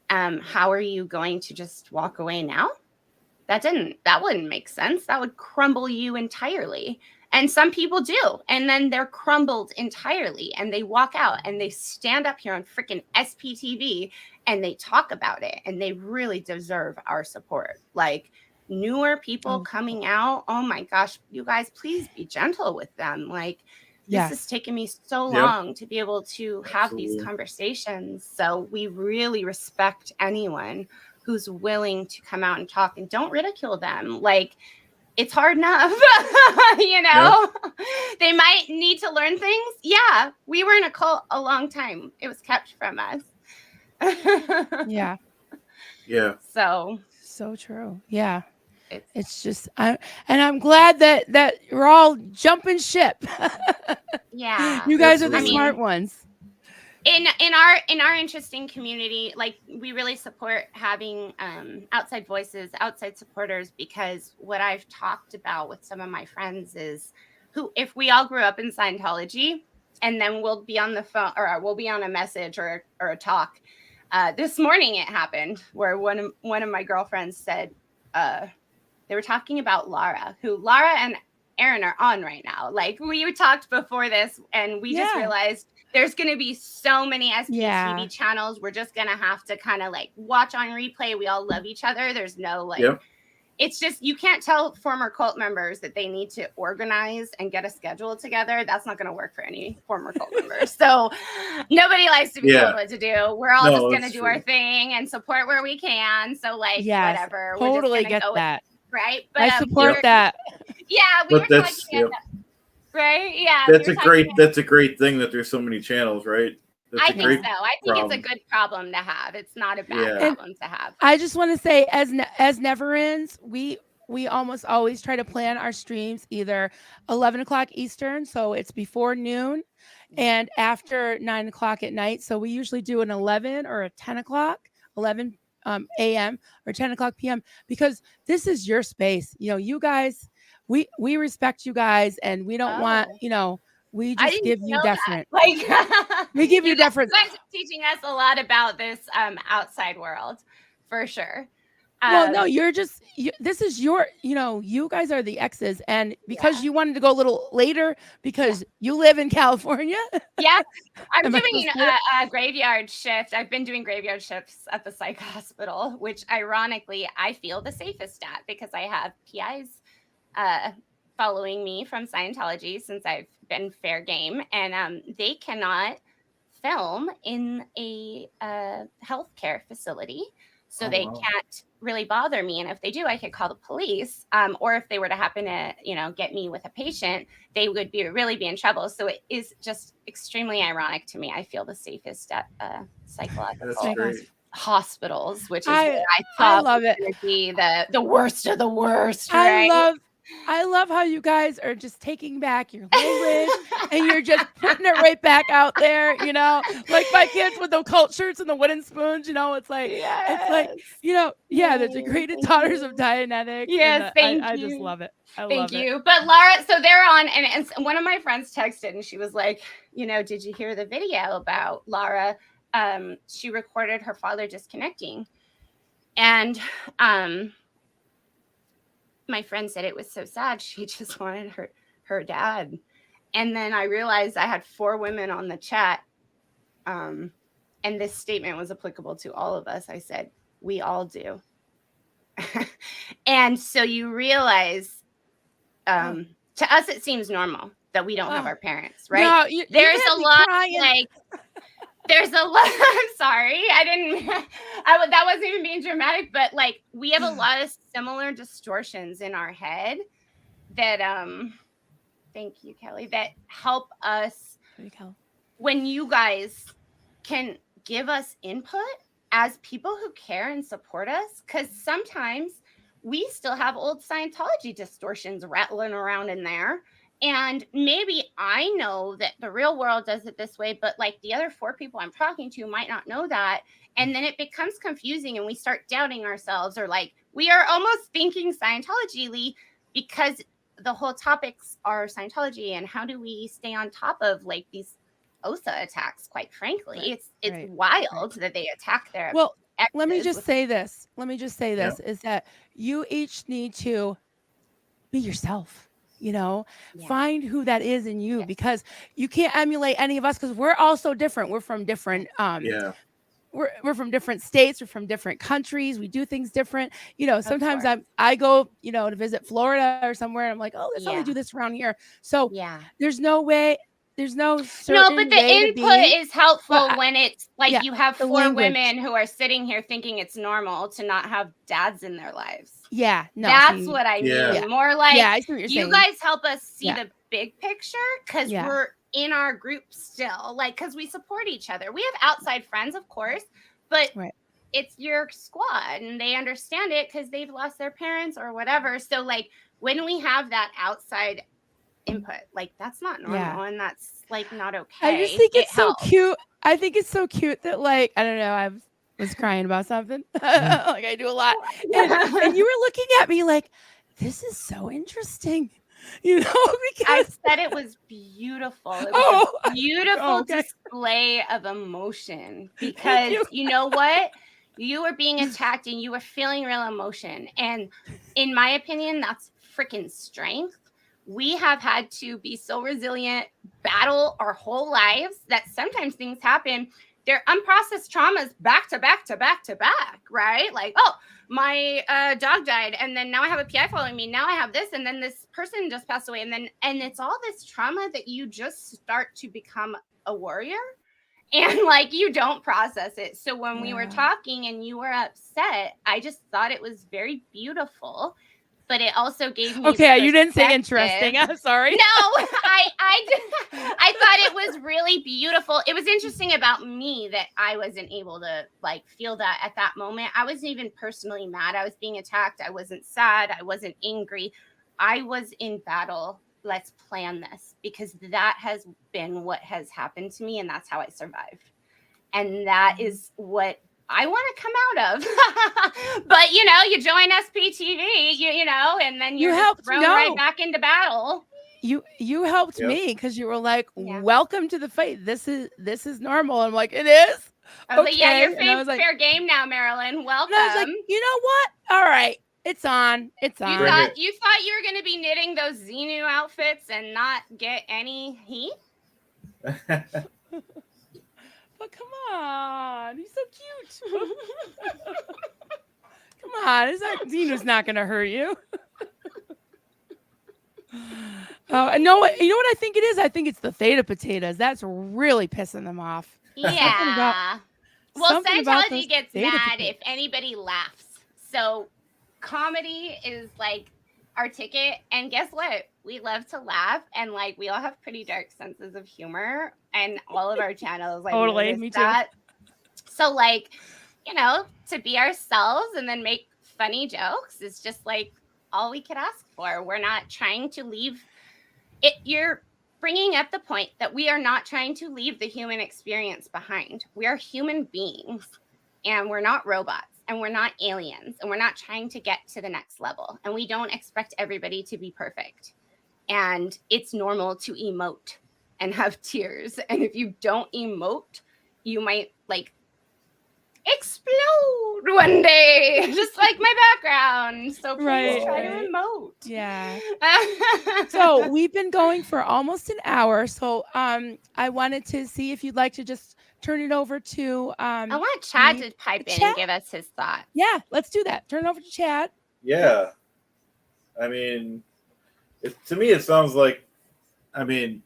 How are you going to just walk away now? That wouldn't make sense. That would crumble you entirely. And some people do. And then they're crumbled entirely and they walk out and they stand up here on freaking SPTV and they talk about it. And they really deserve our support. Like, newer people coming out. Oh my gosh, you guys, please be gentle with them. Like, this has taken me so long to be able to have these conversations. So we really respect anyone who's willing to come out and talk, and don't ridicule them. Like, it's hard enough, you know, they might need to learn things. Yeah. We were in a cult a long time. It was kept from us. Yeah. Yeah. So true. Yeah. It's just, I'm glad that you're all jumping ship. Yeah. You guys are the smart ones. In our interesting community, like, we really support having outside voices, outside supporters, because what I've talked about with some of my friends is if we all grew up in Scientology, and then we'll be on the phone or we'll be on a message or a talk. This morning it happened where one of my girlfriends said they were talking about Lara and Aaron are on right now. Like, we talked before this and we just realized there's going to be so many SPTV channels. We're just going to have to kind of like watch on replay. We all love each other. There's no it's just, you can't tell former cult members that they need to organize and get a schedule together. That's not going to work for any former cult members. So nobody likes to be told what to do. We're all just going to do our thing and support where we can. So like, whatever. Totally we're just get that. Right. But I support that. Yeah. We were talking right. Yeah. That's a great thing that there's so many channels, right? I think so. I think it's a good problem to have. It's not a bad problem to have. I just want to say, as Never Ends, we almost always try to plan our streams either 11 o'clock Eastern, so it's before noon, and after 9 o'clock at night. So we usually do an 11 or a 10 o'clock, 11 a.m. or 10 o'clock p.m. because this is your space. You know, you guys, we respect you guys, and we don't want, you know, we just give you deference. Like, we give you deference. You guys are teaching us a lot about this outside world, for sure. Well, no, this is your, you know, you guys are the exes, and because you wanted to go a little later because you live in California. Yeah, I'm doing a graveyard shift. I've been doing graveyard shifts at the psych hospital, which ironically I feel the safest at because I have PIs following me from Scientology since I've been fair game, and they cannot film in a healthcare facility, so they can't really bother me. And if they do, I could call the police, or if they were to happen to, you know, get me with a patient, they would really be in trouble. So it is just extremely ironic to me. I feel the safest at psychological hospitals, which is where I thought would be the worst of the worst. Right? I love how you guys are just taking back your language and you're just putting it right back out there, you know, like my kids with the cult shirts and the wooden spoons, you know, it's like, you know, the degraded daughters of Dianetics. Yes, I just love it. Thank you. But Lara, so they're on, and one of my friends texted and she was like, you know, did you hear the video about Lara? She recorded her father disconnecting. And, my friend said it was so sad. She just wanted her dad. And then I realized I had 4 women on the chat. And this statement was applicable to all of us. I said, we all do. And so you realize, to us, it seems normal that we don't have our parents, right? No, there's a lot, like, there's a lot. I'm sorry. That wasn't even being dramatic, but like, we have a lot of similar distortions in our head that, thank you, Kelly, that help us when you guys can give us input as people who care and support us, because sometimes we still have old Scientology distortions rattling around in there. And maybe I know that the real world does it this way, but like the other 4 people I'm talking to might not know that. And then it becomes confusing and we start doubting ourselves, or like we are almost thinking Scientology because the whole topics are Scientology and how do we stay on top of like these OSA attacks, quite frankly. It's wild that they attack their let me just say this is that you each need to be yourself, find who that is in you, because you can't emulate any of us, because we're all so different. We're from different we're from different states, we're from different countries, we do things different. Sometimes I go, to visit Florida or somewhere, and I'm like, oh, let's only do this around here. So there's no way. There's no certain but the way input is helpful when it's like you have 4 language. women who are sitting here thinking it's normal to not have dads in their lives. Yeah, no, that's what I mean. More like, I see what you're saying. Guys help us see the big picture, because we're in our group still, like, because we support each other. We have outside friends, of course, but it's your squad and they understand it because they've lost their parents or whatever. So like when we have that outside input, like that's not normal and that's like not okay. I just think it's so cute. I think it's so cute that, like, I don't know, I was crying about something. Like I do a lot. And you were looking at me like, this is so interesting. Because I said it was beautiful. It was a beautiful display of emotion, because you know what? You were being attacked and you were feeling real emotion. And in my opinion, that's freaking strength. We have had to be so resilient, battle our whole lives, that sometimes things happen. They're unprocessed traumas back to back to back to back, right? Like, oh, my dog died, and then now I have a PI following me. Now I have this, and then this person just passed away. And it's all this trauma that you just start to become a warrior, and like you don't process it. So when we were talking and you were upset, I just thought it was very beautiful. But it also gave me you didn't say interesting. I'm sorry. No, I thought it was really beautiful. It was interesting about me that I wasn't able to like feel that at that moment. I wasn't even personally mad. I was being attacked. I wasn't sad. I wasn't angry. I was in battle. Let's plan this, because that has been what has happened to me, and that's how I survived. And that is what I want to come out of. But you join SPTV, and then you're thrown right back into battle. You helped me, because you were like, welcome to the fight. This is normal. I'm like, it is. I was like, you're fair game now, Marilyn. Welcome. And I was like, you know what? All right. It's on. It's on. You thought you were going to be knitting those Xenu outfits and not get any heat? But come on, he's so cute. Come on, Xenu's not going to hurt you. No, you know what I think it is? I think it's the theta potatoes. That's really pissing them off. Yeah. Scientology gets mad if anybody laughs. So comedy is like our ticket. And guess what? We love to laugh, and like we all have pretty dark senses of humor, and all of our channels. Totally, me too. That. So like, to be ourselves and then make funny jokes is just like all we could ask for. We're not trying to leave it. You're bringing up the point that we are not trying to leave the human experience behind. We are human beings, and we're not robots. And we're not aliens, and we're not trying to get to the next level. And we don't expect everybody to be perfect. And it's normal to emote and have tears. And if you don't emote, you might like explode one day, just like my background. So please Right, try to right. emote. Yeah. So we've been going for almost an hour. So I wanted to see if you'd like to just turn it over to I want Chad me. to pipe in Chad? and give us his thoughts. Yeah, let's do that. Turn it over to Chad. Yeah. I mean, to me, it sounds like, I mean,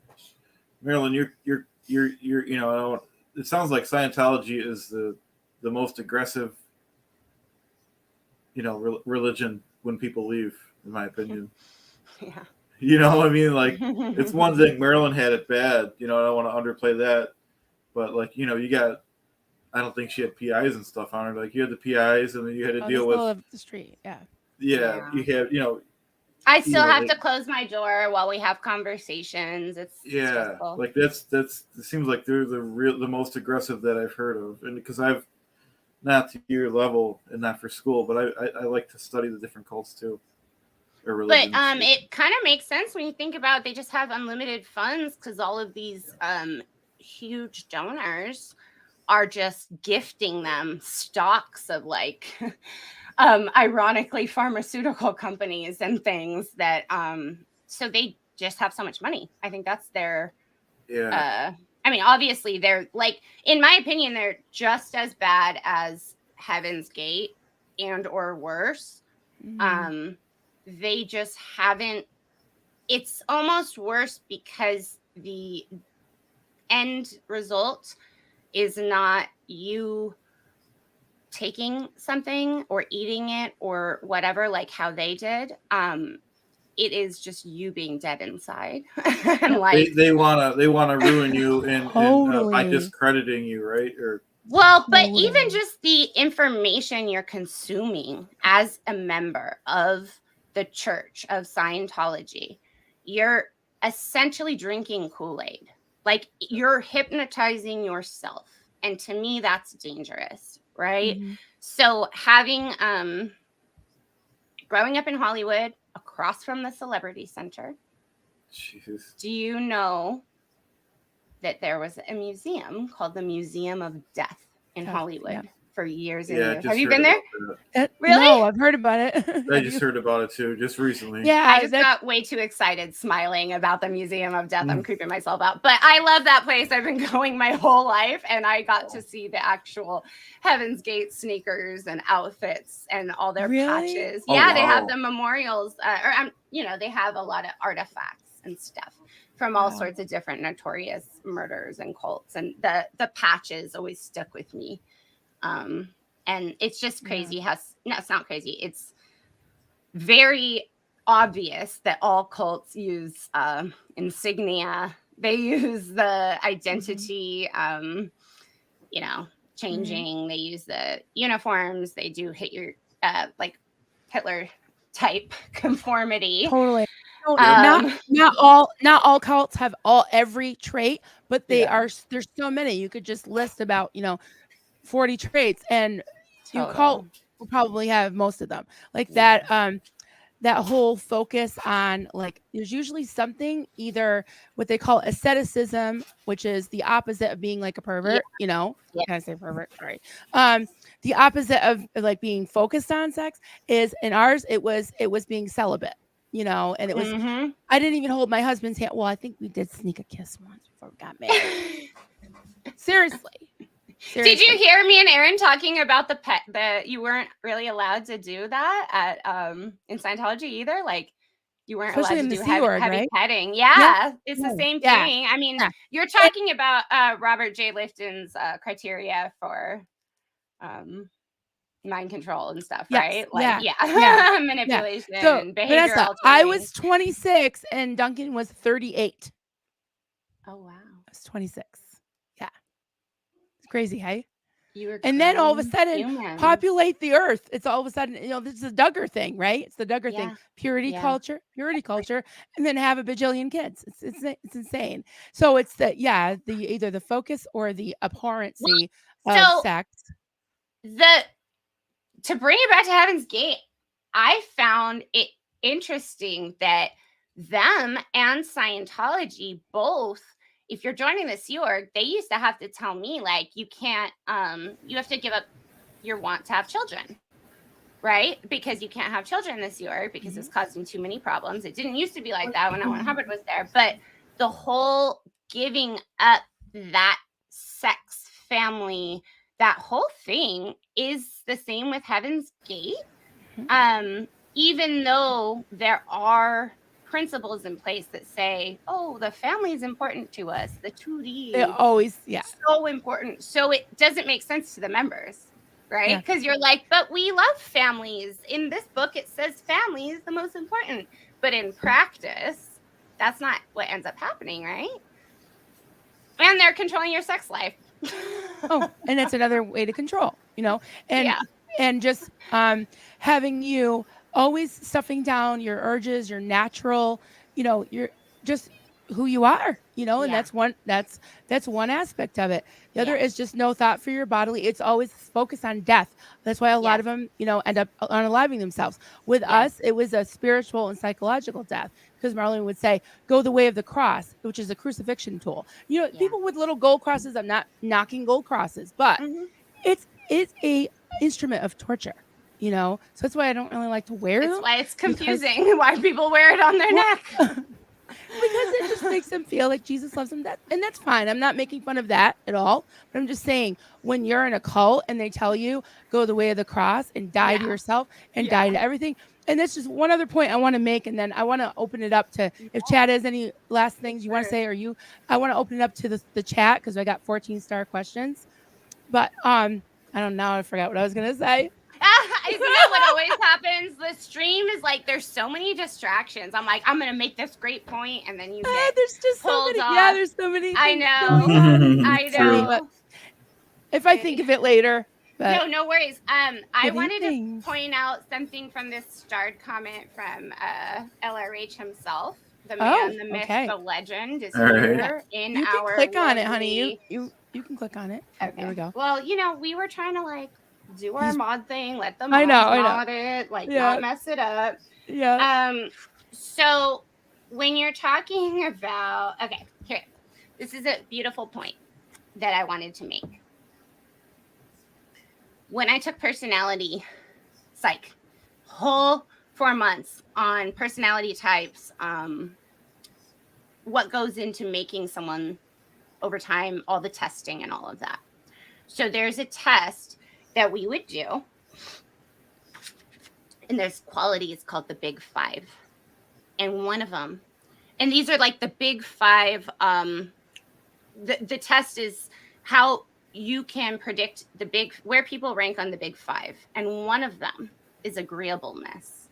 Marilyn, you're you know, it sounds like Scientology is the most aggressive, you know, religion when people leave, in my opinion. Yeah. You know, I mean, like, it's one thing Maryland had it bad. You know, I don't want to underplay that, but like, you know, you got. I don't think she had PIs and stuff on her. Like, you had the PIs, and then you had to deal with the street. Yeah. Yeah, you have, you know. I still have to close my door while we have conversations. It's stressful. Like that's it seems like they're the most aggressive that I've heard of, and because I've not to your level and not for school, but I like to study the different cults too. But it kind of makes sense when you think about they just have unlimited funds because all of these huge donors are just gifting them stocks of like ironically pharmaceutical companies and things that so they just have so much money. I think that's their I mean, obviously they're like, in my opinion, they're just as bad as Heaven's Gate and or worse. Mm-hmm. They just haven't, it's almost worse because the end result is not you taking something or eating it or whatever, like how they did. It is just you being dead inside. And like they wanna ruin you and by Totally. discrediting you, right? Or well, but even just the information you're consuming as a member of the Church of Scientology, you're essentially drinking Kool-Aid. Like you're hypnotizing yourself. And to me, that's dangerous, right? Mm-hmm. So having growing up in Hollywood, across from the Celebrity Center, Jesus. do you know that there was a museum called the Museum of Death in Hollywood for years and years? Have you been there? Really? No, I've heard about it. I just heard about it too, just recently. Yeah, I just got way too excited smiling about the Museum of Death. I'm creeping myself out. But I love that place. I've been going my whole life, and I got to see the actual Heaven's Gate sneakers and outfits and all their patches. Oh, yeah, wow. They have the memorials, you know, they have a lot of artifacts and stuff from all sorts of different notorious murders and cults. And the patches always stuck with me. And it's just crazy how, no, it's not crazy. It's very obvious that all cults use insignia. They use the identity, you know, changing. They use the uniforms. They do hit your like Hitler type conformity. Totally. Not all cults have every trait, but there's so many. You could just list about 40 traits, and your cult will probably have most of them. Like that whole focus on, like, there's usually something, either what they call asceticism, which is the opposite of being like a pervert. Can I say pervert? Sorry. The opposite of like being focused on sex is, in ours, it was being celibate. And it was, I didn't even hold my husband's hand. Well, I think we did sneak a kiss once before we got married. Seriously. Did you hear me and Aaron talking about that you weren't really allowed to do that at in Scientology either? Like you weren't allowed to do heavy petting. Yeah, it's the same thing. I mean, you're talking about Robert J. Lifton's criteria for mind control and stuff, right? Like, manipulation, So, behavior Vanessa, altering. I was 26 and Duncan was 38. Oh, wow. I was 26. Yeah. It's crazy, hey? And then all of a sudden, populate the earth. It's all of a sudden, this is a Duggar thing, right? It's the Duggar thing. Purity culture, and then have a bajillion kids. It's insane. So it's either the focus or the abhorrency of sex. To bring it back to Heaven's Gate, I found it interesting that them and Scientology both, if you're joining the Sea Org, they used to have to tell me, like, you can't, you have to give up your want to have children, right? Because you can't have children this year because it's causing too many problems. It didn't used to be like that when Hubbard was there, but the whole giving up that sex, family, that whole thing is the same with Heaven's Gate. Even though there are principles in place that say, oh, the family is important to us, the 2D It always, so important. So it doesn't make sense to the members, right? Because you're like, but we love families. In this book, it says family is the most important. But in practice, that's not what ends up happening, right? And they're controlling your sex life. Oh, and that's another way to control, and just having you always stuffing down your urges, your natural, you're just who you are, and that's one aspect of it. The other is just no thought for your bodily. It's always focused on death. That's why a lot of them, end up unaliving themselves. With us, it was a spiritual and psychological death, because Marilyn would say, go the way of the cross, which is a crucifixion tool. People with little gold crosses, I'm not knocking gold crosses, but it's a instrument of torture. So that's why I don't really like to wear them. That's why it's confusing why people wear it on their neck. Because it just makes them feel like Jesus loves them. And that's fine. I'm not making fun of that at all. But I'm just saying, when you're in a cult and they tell you, go the way of the cross and die to yourself and die to everything. And that's just one other point I want to make. And then I want to open it up to, if Chad has any last things you want to say, I want to open it up to the chat, because I got 14-star questions. But I don't know. I forgot what I was going to say. You know what always happens? The stream is like, there's so many distractions. I'm like, I'm going to make this great point, and then you get there's just so many. off. Yeah, there's so many. I know. I know. If I think of it later. But no worries. I wanted to point out something from this starred comment from LRH himself. The man, the myth, the legend is here in you our. Can click on it, honey. You can click on it. Okay. There we go. Well, we were trying to do our mod thing, let them mod it, not mess it up. Yeah. So when you're talking about, here, this is a beautiful point that I wanted to make. When I took personality psych, whole 4 months on personality types, what goes into making someone over time, all the testing and all of that. So there's a test that we would do, and there's qualities called the Big Five, and one of them, and these are like the Big Five. The test is how you can predict where people rank on the Big Five, and one of them is agreeableness.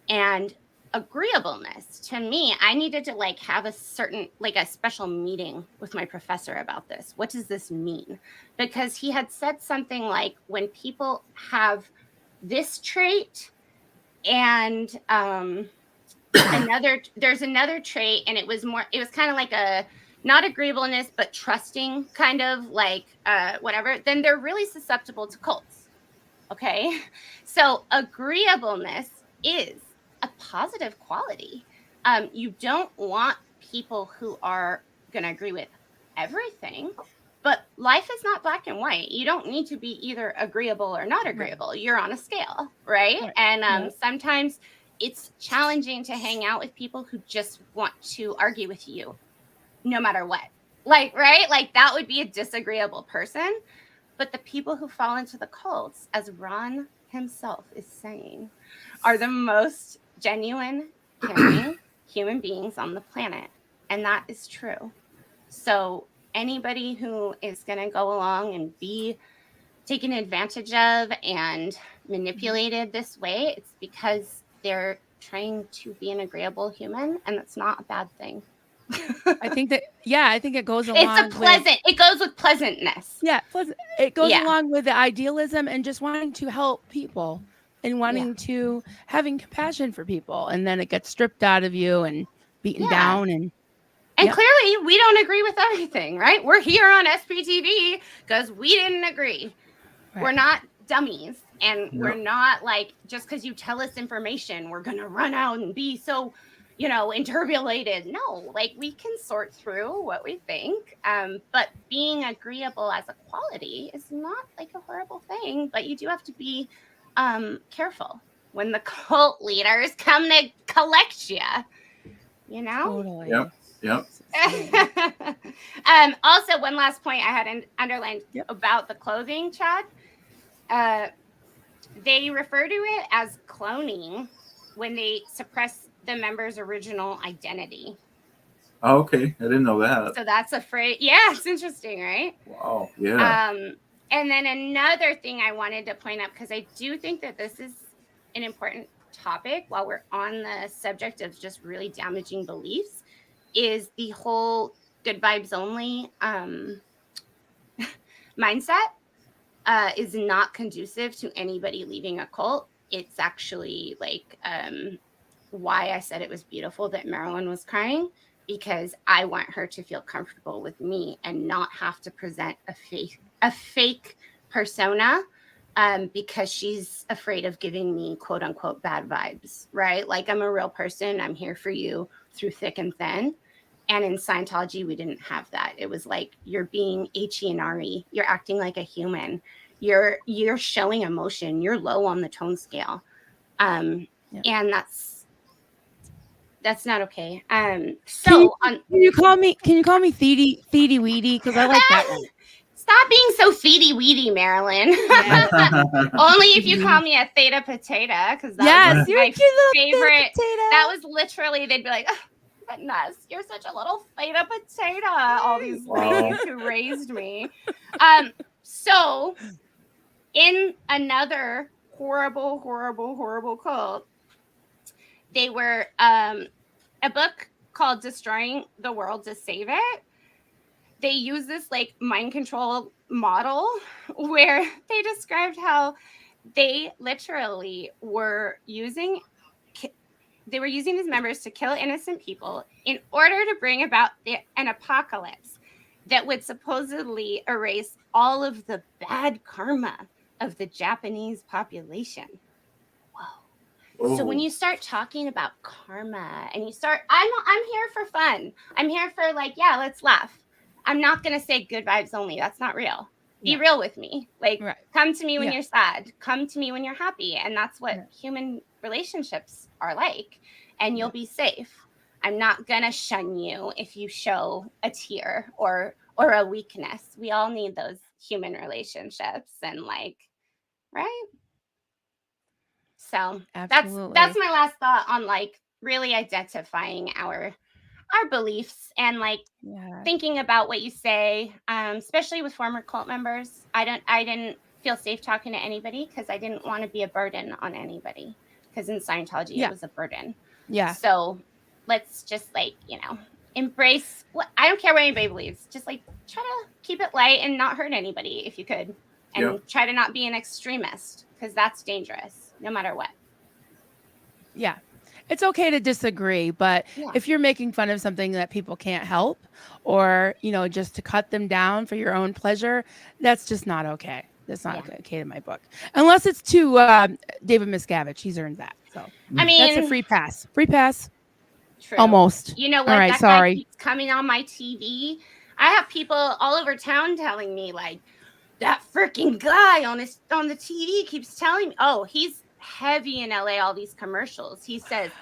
And agreeableness, to me, I needed to have a special meeting with my professor about this. What does this mean? Because he had said something like, when people have this trait and there's another trait, and it was kind of like a not agreeableness, but trusting, kind of whatever, then they're really susceptible to cults. Okay. So agreeableness is a positive quality. You don't want people who are going to agree with everything, but life is not black and white. You don't need to be either agreeable or not agreeable. Right. You're on a scale, right? And sometimes it's challenging to hang out with people who just want to argue with you no matter what. Right? That would be a disagreeable person. But the people who fall into the cults, as Ron himself is saying, are the most genuine, caring human beings on the planet. And that is true. So anybody who is going to go along and be taken advantage of and manipulated this way, it's because they're trying to be an agreeable human, and that's not a bad thing. I think it goes along. It goes with pleasantness. Yeah, it goes along with the idealism and just wanting to help people and wanting to having compassion for people, and then it gets stripped out of you and beaten down. And clearly we don't agree with everything, right? We're here on SPTV because we didn't agree. Right. We're not dummies, and we're not just because you tell us information, we're gonna run out and be so interpolated. No, like we can sort through what we think. But being agreeable as a quality is not like a horrible thing, but you do have to be careful when the cult leaders come to collect you, Totally. Yep. Also, one last point I had underlined about the clothing, Chad. They refer to it as cloning when they suppress the member's original identity. Oh, okay. I didn't know that. So that's a phrase. Yeah, it's interesting, right? Wow. Yeah. And then another thing I wanted to point out, because I do think that this is an important topic while we're on the subject of just really damaging beliefs, is the whole good vibes only mindset is not conducive to anybody leaving a cult. It's actually like why I said it was beautiful that Marilyn was crying, because I want her to feel comfortable with me and not have to present a fake persona because she's afraid of giving me quote unquote bad vibes, right? Like, I'm a real person. I'm here for you through thick and thin. And in Scientology, we didn't have that. It was like, you're being H-E and R-E. You're acting like a human. You're showing emotion. You're low on the tone scale. And that's not okay. So can you call me Theedy Weedy? Because I like that one. Stop being so feedy weedy, Marilyn. Only if you call me a theta potato, because that was my favorite. That was literally, they'd be like, oh, goodness, you're such a little theta potato. All these ladies who raised me. So in another horrible cult, they were a book called Destroying the World to Save It. They use this like mind control model where they described how they literally were using these members to kill innocent people in order to bring about an apocalypse that would supposedly erase all of the bad karma of the Japanese population. Whoa. So when you start talking about karma and you start, I'm here for fun. I'm here for like, yeah, let's laugh. I'm not going to say good vibes only. That's not real. Be real with me. Like, come to me when you're sad. Come to me when you're happy. And that's what human relationships are like. And you'll be safe. I'm not going to shun you if you show a tear or a weakness. We all need those human relationships and like, right? So absolutely. that's my last thought on like really identifying our beliefs and like thinking about what you say, especially with former cult members. I didn't feel safe talking to anybody because I didn't want to be a burden on anybody, because in Scientology it was a burden. Yeah. So let's just like, embrace what, I don't care what anybody believes. Just like try to keep it light and not hurt anybody if you could. And try to not be an extremist, because that's dangerous no matter what. Yeah. It's okay to disagree, but if you're making fun of something that people can't help, or, just to cut them down for your own pleasure, that's just not okay. That's not okay in my book. Unless it's to David Miscavige. He's earned that. So I mean, that's a free pass. Free pass. True. Almost. You know what? All right, that sorry. guy keeps coming on my TV. I have people all over town telling me like, that freaking guy on the TV keeps telling me, oh, he's heavy in LA, all these commercials. He says,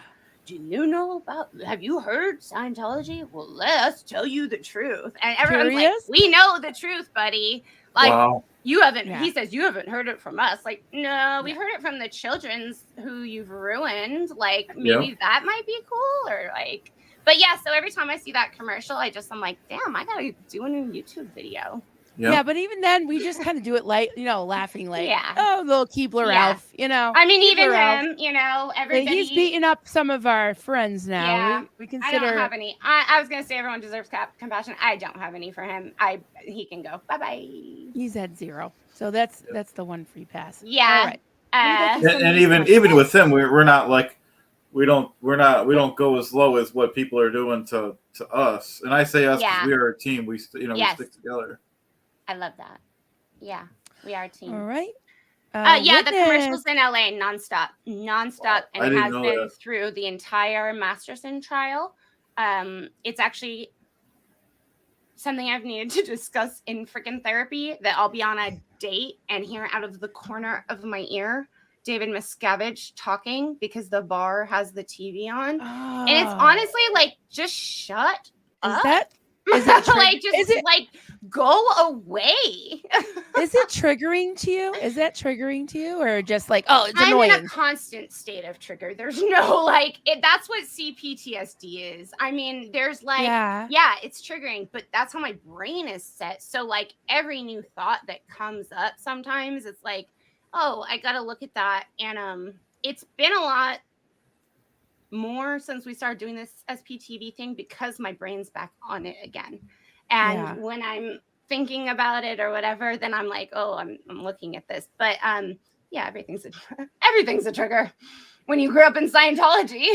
have you heard Scientology? Well, let's tell you the truth. And everyone's like, we know the truth, buddy. Like, you haven't, he says, you haven't heard it from us. Like, no, we've heard it from the children's who you've ruined. Like, maybe that might be cool, or like, but so every time I see that commercial, I'm like, damn, I gotta do a new YouTube video. Yeah, but even then, we just kind of do it like, laughing like, oh, little Keebler Ralph, I mean, even him, everybody. He's beating up some of our friends now. Yeah. We consider. I don't have any. I was going to say everyone deserves compassion. I don't have any for him. He can go. Bye-bye. He's at 0. So that's the one free pass. Yeah. All right. And even with him, we're not like, we don't go as low as what people are doing to us. And I say us because we are a team. We we stick together. I love that. Yeah, we are a team. All right. Yeah, the Witness. commercials in LA nonstop, Wow, and I it didn't has know been that. through the entire Masterson trial. It's actually something I've needed to discuss in freaking therapy, that I'll be on a date and hear out of the corner of my ear David Miscavige talking because the bar has the TV on. And it's Oh. honestly like, just shut up. Is it like, just like, go away. Is it triggering to you? Is that triggering to you, or just like, oh, it's I'm annoying? in a constant state of trigger. There's no like it. That's what CPTSD is. I mean, there's like, Yeah. it's triggering, but that's how my brain is set. So like every new thought that comes up, sometimes it's like, oh, I got to look at that. And it's been a lot more since we started doing this SPTV thing because my brain's back on it again. And when I'm thinking about it or whatever, then I'm like, oh, I'm looking at this. But yeah, everything's a trigger when you grew up in Scientology.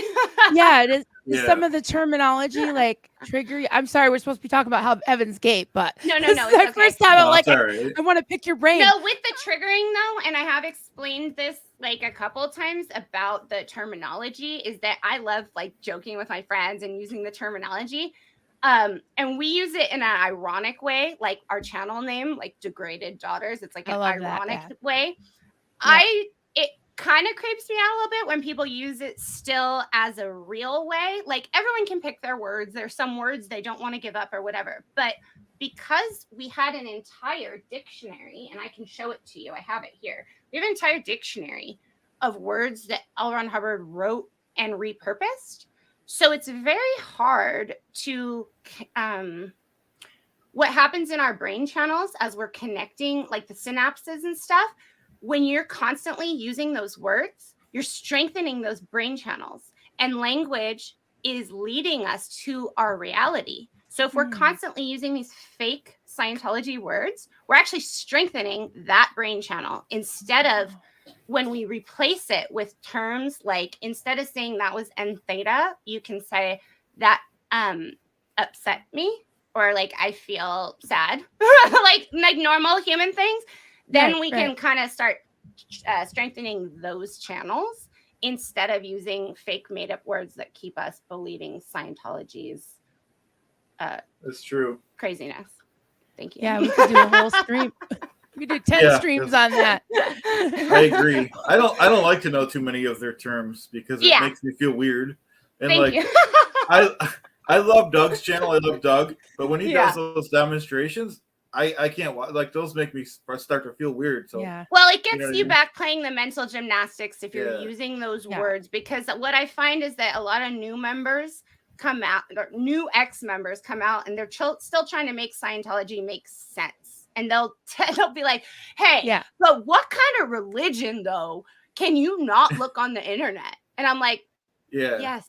Yeah, it is. Yeah. Some of the terminology like trigger you. I'm sorry, we're supposed to be talking about Heaven's Gate, but No, this it's is the okay. first time I'm like, it's all right. I want to pick your brain. No, with the triggering though, and I have explained this like a couple of times about the terminology, is that I love like joking with my friends and using the terminology. And we use it in an ironic way, like our channel name, like Degraded Daughters. It's like an ironic way. It kind of creeps me out a little bit when people use it still as a real way. Like everyone can pick their words. There's some words they don't want to give up or whatever. But because we had an entire dictionary, and I can show it to you, I have it here. We have an entire dictionary of words that L. Ron Hubbard wrote and repurposed. So it's very hard to, what happens in our brain channels as we're connecting, like the synapses and stuff, when you're constantly using those words, you're strengthening those brain channels. And language is leading us to our reality. So if we're constantly using these fake Scientology words, we're actually strengthening that brain channel instead of when we replace it with terms like, instead of saying that was N theta, you can say that upset me, or like I feel sad, like normal human things. Then we can kind of start strengthening those channels instead of using fake made up words that keep us believing Scientology's That's true. craziness. Thank you. Yeah, we could do a whole stream. We could do 10 streams on that. I agree. I don't like to know too many of their terms because it makes me feel weird. And Thank you. I love Doug's channel. I love Doug, but when he does those demonstrations, I can't watch. Like those make me start to feel weird. So well, it gets you back playing the mental gymnastics if you're using those words, because what I find is that a lot of new members come out, or new ex-members come out, and they're still trying to make Scientology make sense. And they'll be like, hey, but what kind of religion though can you not look on the internet? And I'm like, yes,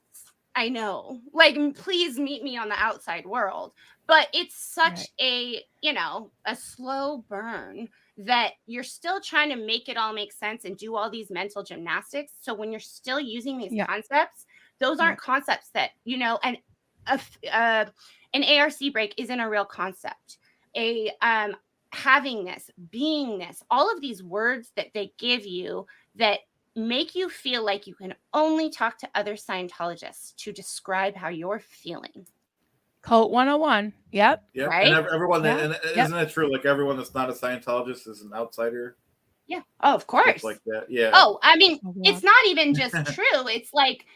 I know. Like, please meet me on the outside world. But it's such a slow burn that you're still trying to make it all make sense and do all these mental gymnastics. So when you're still using these concepts, those aren't concepts that, an ARC break isn't a real concept. Havingness, beingness, all of these words that they give you that make you feel like you can only talk to other Scientologists to describe how you're feeling. Cult 101. Yep. Right? And everyone, and isn't it true? Like everyone that's not a Scientologist is an outsider. Yeah. Oh, of course. Stuff like that. Yeah. Oh, I mean, it's not even just true. It's like,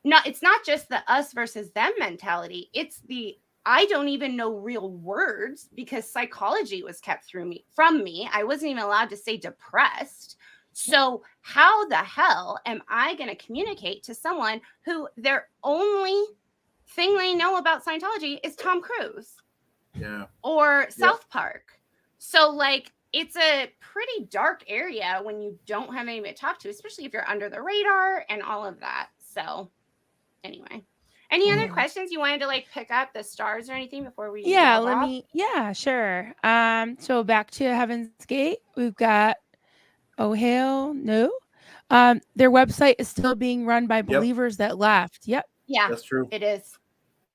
it's not just the us versus them mentality. It's the, I don't even know real words because psychology was kept from me. I wasn't even allowed to say depressed. So how the hell am I going to communicate to someone who their only thing they know about Scientology is Tom Cruise? Or South Park. So like, it's a pretty dark area when you don't have anybody to talk to, especially if you're under the radar and all of that. So anyway, any other questions you wanted to like pick up the stars or anything before we sure. So back to Heaven's Gate, we've got their website is still being run by believers that left. Yeah, that's true. It is.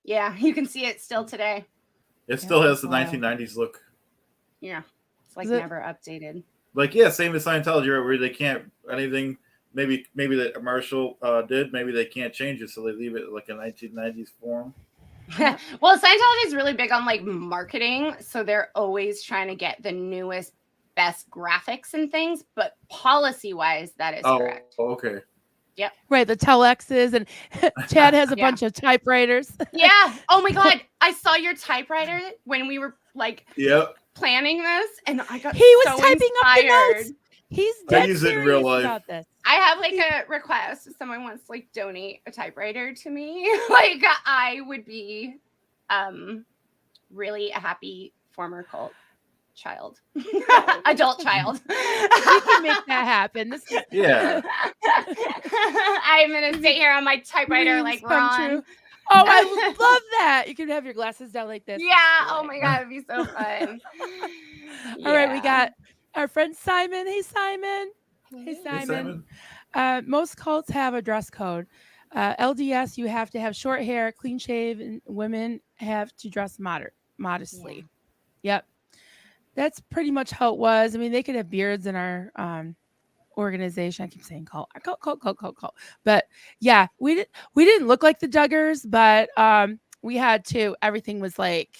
Yeah, you can see it still today. It still has the 1990s look. Yeah, it's like never updated. like, yeah, same as Scientology, right, where they can't anything. Maybe that Marshall did. Maybe they can't change it, so they leave it like a 1990s form. Well, Scientology is really big on like marketing, so they're always trying to get the newest, best graphics and things. But policy-wise, that is correct. Okay. Yep. Right, the telexes, and Chad has a bunch of typewriters. Yeah. Oh my God, I saw your typewriter when we were like planning this, and I got so typing inspired. up the notes. He's dead I use it in real life. about this. I have like a request. If someone wants to like donate a typewriter to me, like I would be really a happy former cult child. Adult child. We can make that happen. Yeah. I'm gonna sit here on my typewriter like Ron. Oh, I love that. You can have your glasses down like this. Yeah. Oh my God, it'd be so fun. All right, we got our friend Simon. Hey, Simon. Hey, Simon. Most cults have a dress code. LDS, you have to have short hair, clean shave, and women have to dress modestly. Yep. That's pretty much how it was. I mean, they could have beards in our organization. I keep saying cult. But yeah, we didn't look like the Duggars, but we had to. Everything was like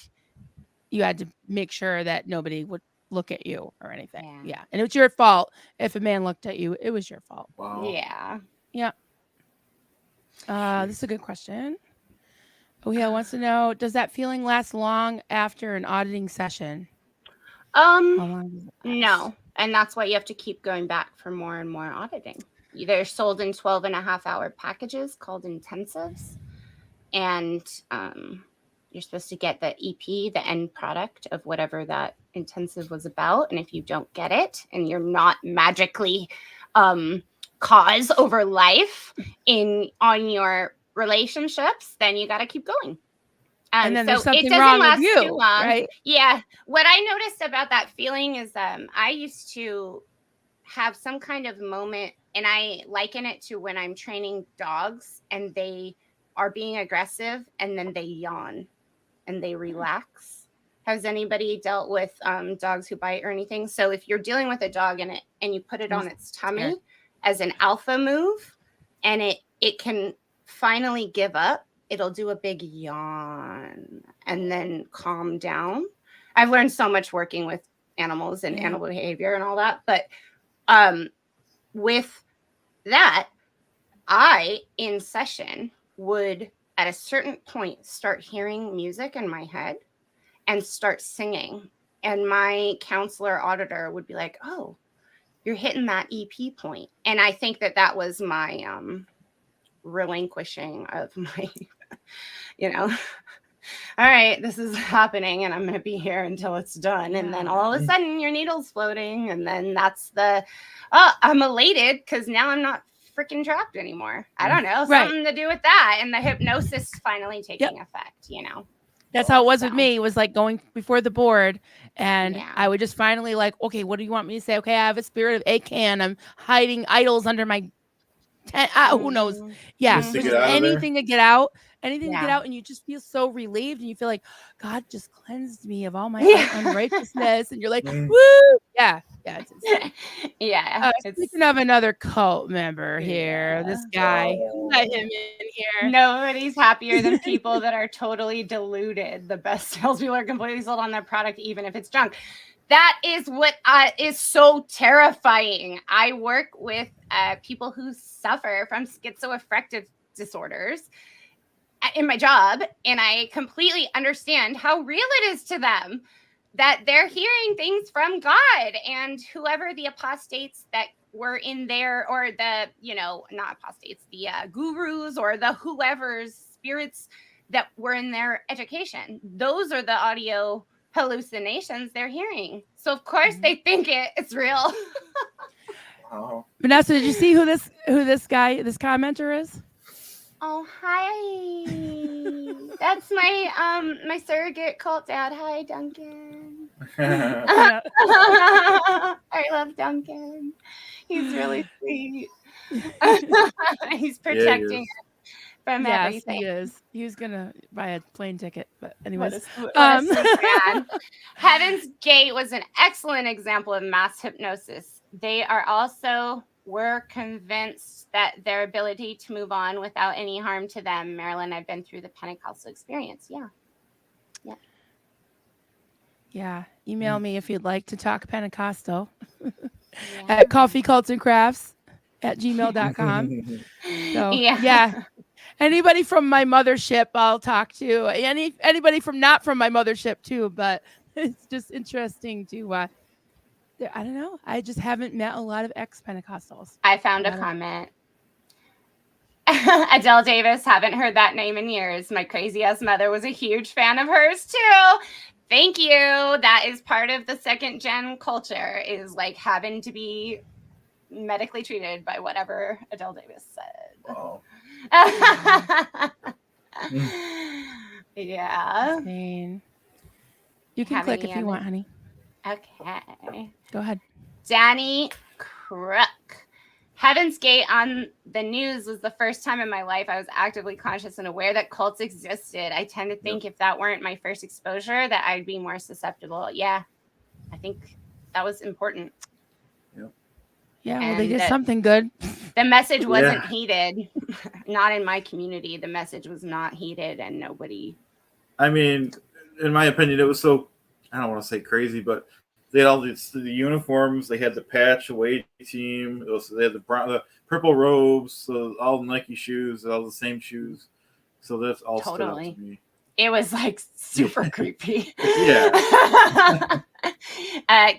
you had to make sure that nobody would look at you or anything. Yeah. And it was your fault if a man looked at you. It was your fault. Wow. Yeah. This is a good question. Ohia wants to know, does that feeling last long after an auditing session? How long does it last? No. And that's why you have to keep going back for more and more auditing. They're sold in 12.5-hour packages called intensives. And you're supposed to get the EP, the end product of whatever that intensive was about. And if you don't get it and you're not magically cause over life on your relationships, then you got to keep going. And then so there's something it doesn't wrong last with you, too long. right? Yeah. What I noticed about that feeling is I used to have some kind of moment, and I liken it to when I'm training dogs and they are being aggressive and then they yawn and they relax. Has anybody dealt with dogs who bite or anything? So if you're dealing with a dog and you put it on its tummy as an alpha move, and it can finally give up, it'll do a big yawn and then calm down. I've learned so much working with animals and animal behavior and all that. But with that, I, in session, would at a certain point start hearing music in my head and start singing. And my counselor auditor would be like, oh, you're hitting that EP point. And I think that was my relinquishing of my, all right, this is happening and I'm going to be here until it's done. And then all of a sudden your needle's floating. And then that's I'm elated because now I'm not freaking trapped anymore. I don't know, something to do with that. And the hypnosis finally taking effect, That's how it was with me. It was like going before the board, and I would just finally like, okay, what do you want me to say? Okay, I have a spirit of Akan. I'm hiding idols under my tent. Who knows? Yeah, Just to just get out of there? anything to get out. Anything to get out, and you just feel so relieved, and you feel like God just cleansed me of all my unrighteousness, and you're like, woo! Yeah, it's insane. Speaking of another cult member here, this guy, let him in here. Nobody's happier than people that are totally deluded. The best salespeople are completely sold on their product, even if it's junk. That is what is so terrifying. I work with people who suffer from schizoaffective disorders in my job, and I completely understand how real it is to them that they're hearing things from God, and whoever the apostates that were in there, or the, not apostates, the gurus or the whoever's spirits that were in their education. Those are the audio hallucinations they're hearing. So of course they think it's real. Wow. Vanessa, did you see who this commenter is? Oh, hi. That's my my surrogate cult dad. Hi, Duncan. I love Duncan. He's really sweet. He's protecting us from Yes, everything. he is. He was gonna buy a plane ticket, but anyways, What a sweet man. Heaven's Gate was an excellent example of mass hypnosis. They were convinced that their ability to move on without any harm to them. Marilyn, I've been through the Pentecostal experience. Yeah. yeah. Email me if you'd like to talk Pentecostal Yeah. at coffeecultsandcrafts@gmail.com. So yeah. Anybody from my mothership, I'll talk to. Anybody from not from my mothership too. But it's just interesting to. I don't know. I just haven't met a lot of ex-Pentecostals. I found a comment. Adele Davis, haven't heard that name in years. My crazy ass mother was a huge fan of hers too. Thank you. That is part of the second gen culture, is like having to be medically treated by whatever Adele Davis said. Wow. Yeah. Insane. You can Have click any if you want, honey. Okay. Go ahead. Danny Crook. Heaven's Gate on the news was the first time in my life I was actively conscious and aware that cults existed. I tend to think if that weren't my first exposure, that I'd be more susceptible. Yeah, I think that was important. Yeah, well, they did something good. The message wasn't heeded. Not in my community. The message was not heeded, and nobody. I mean, in my opinion, it was so, I don't want to say crazy, but they had all the uniforms. They had the patch away team. They had the purple robes, so all the Nike shoes, all the same shoes. So that's all stood out to me. It was like super creepy. Yeah.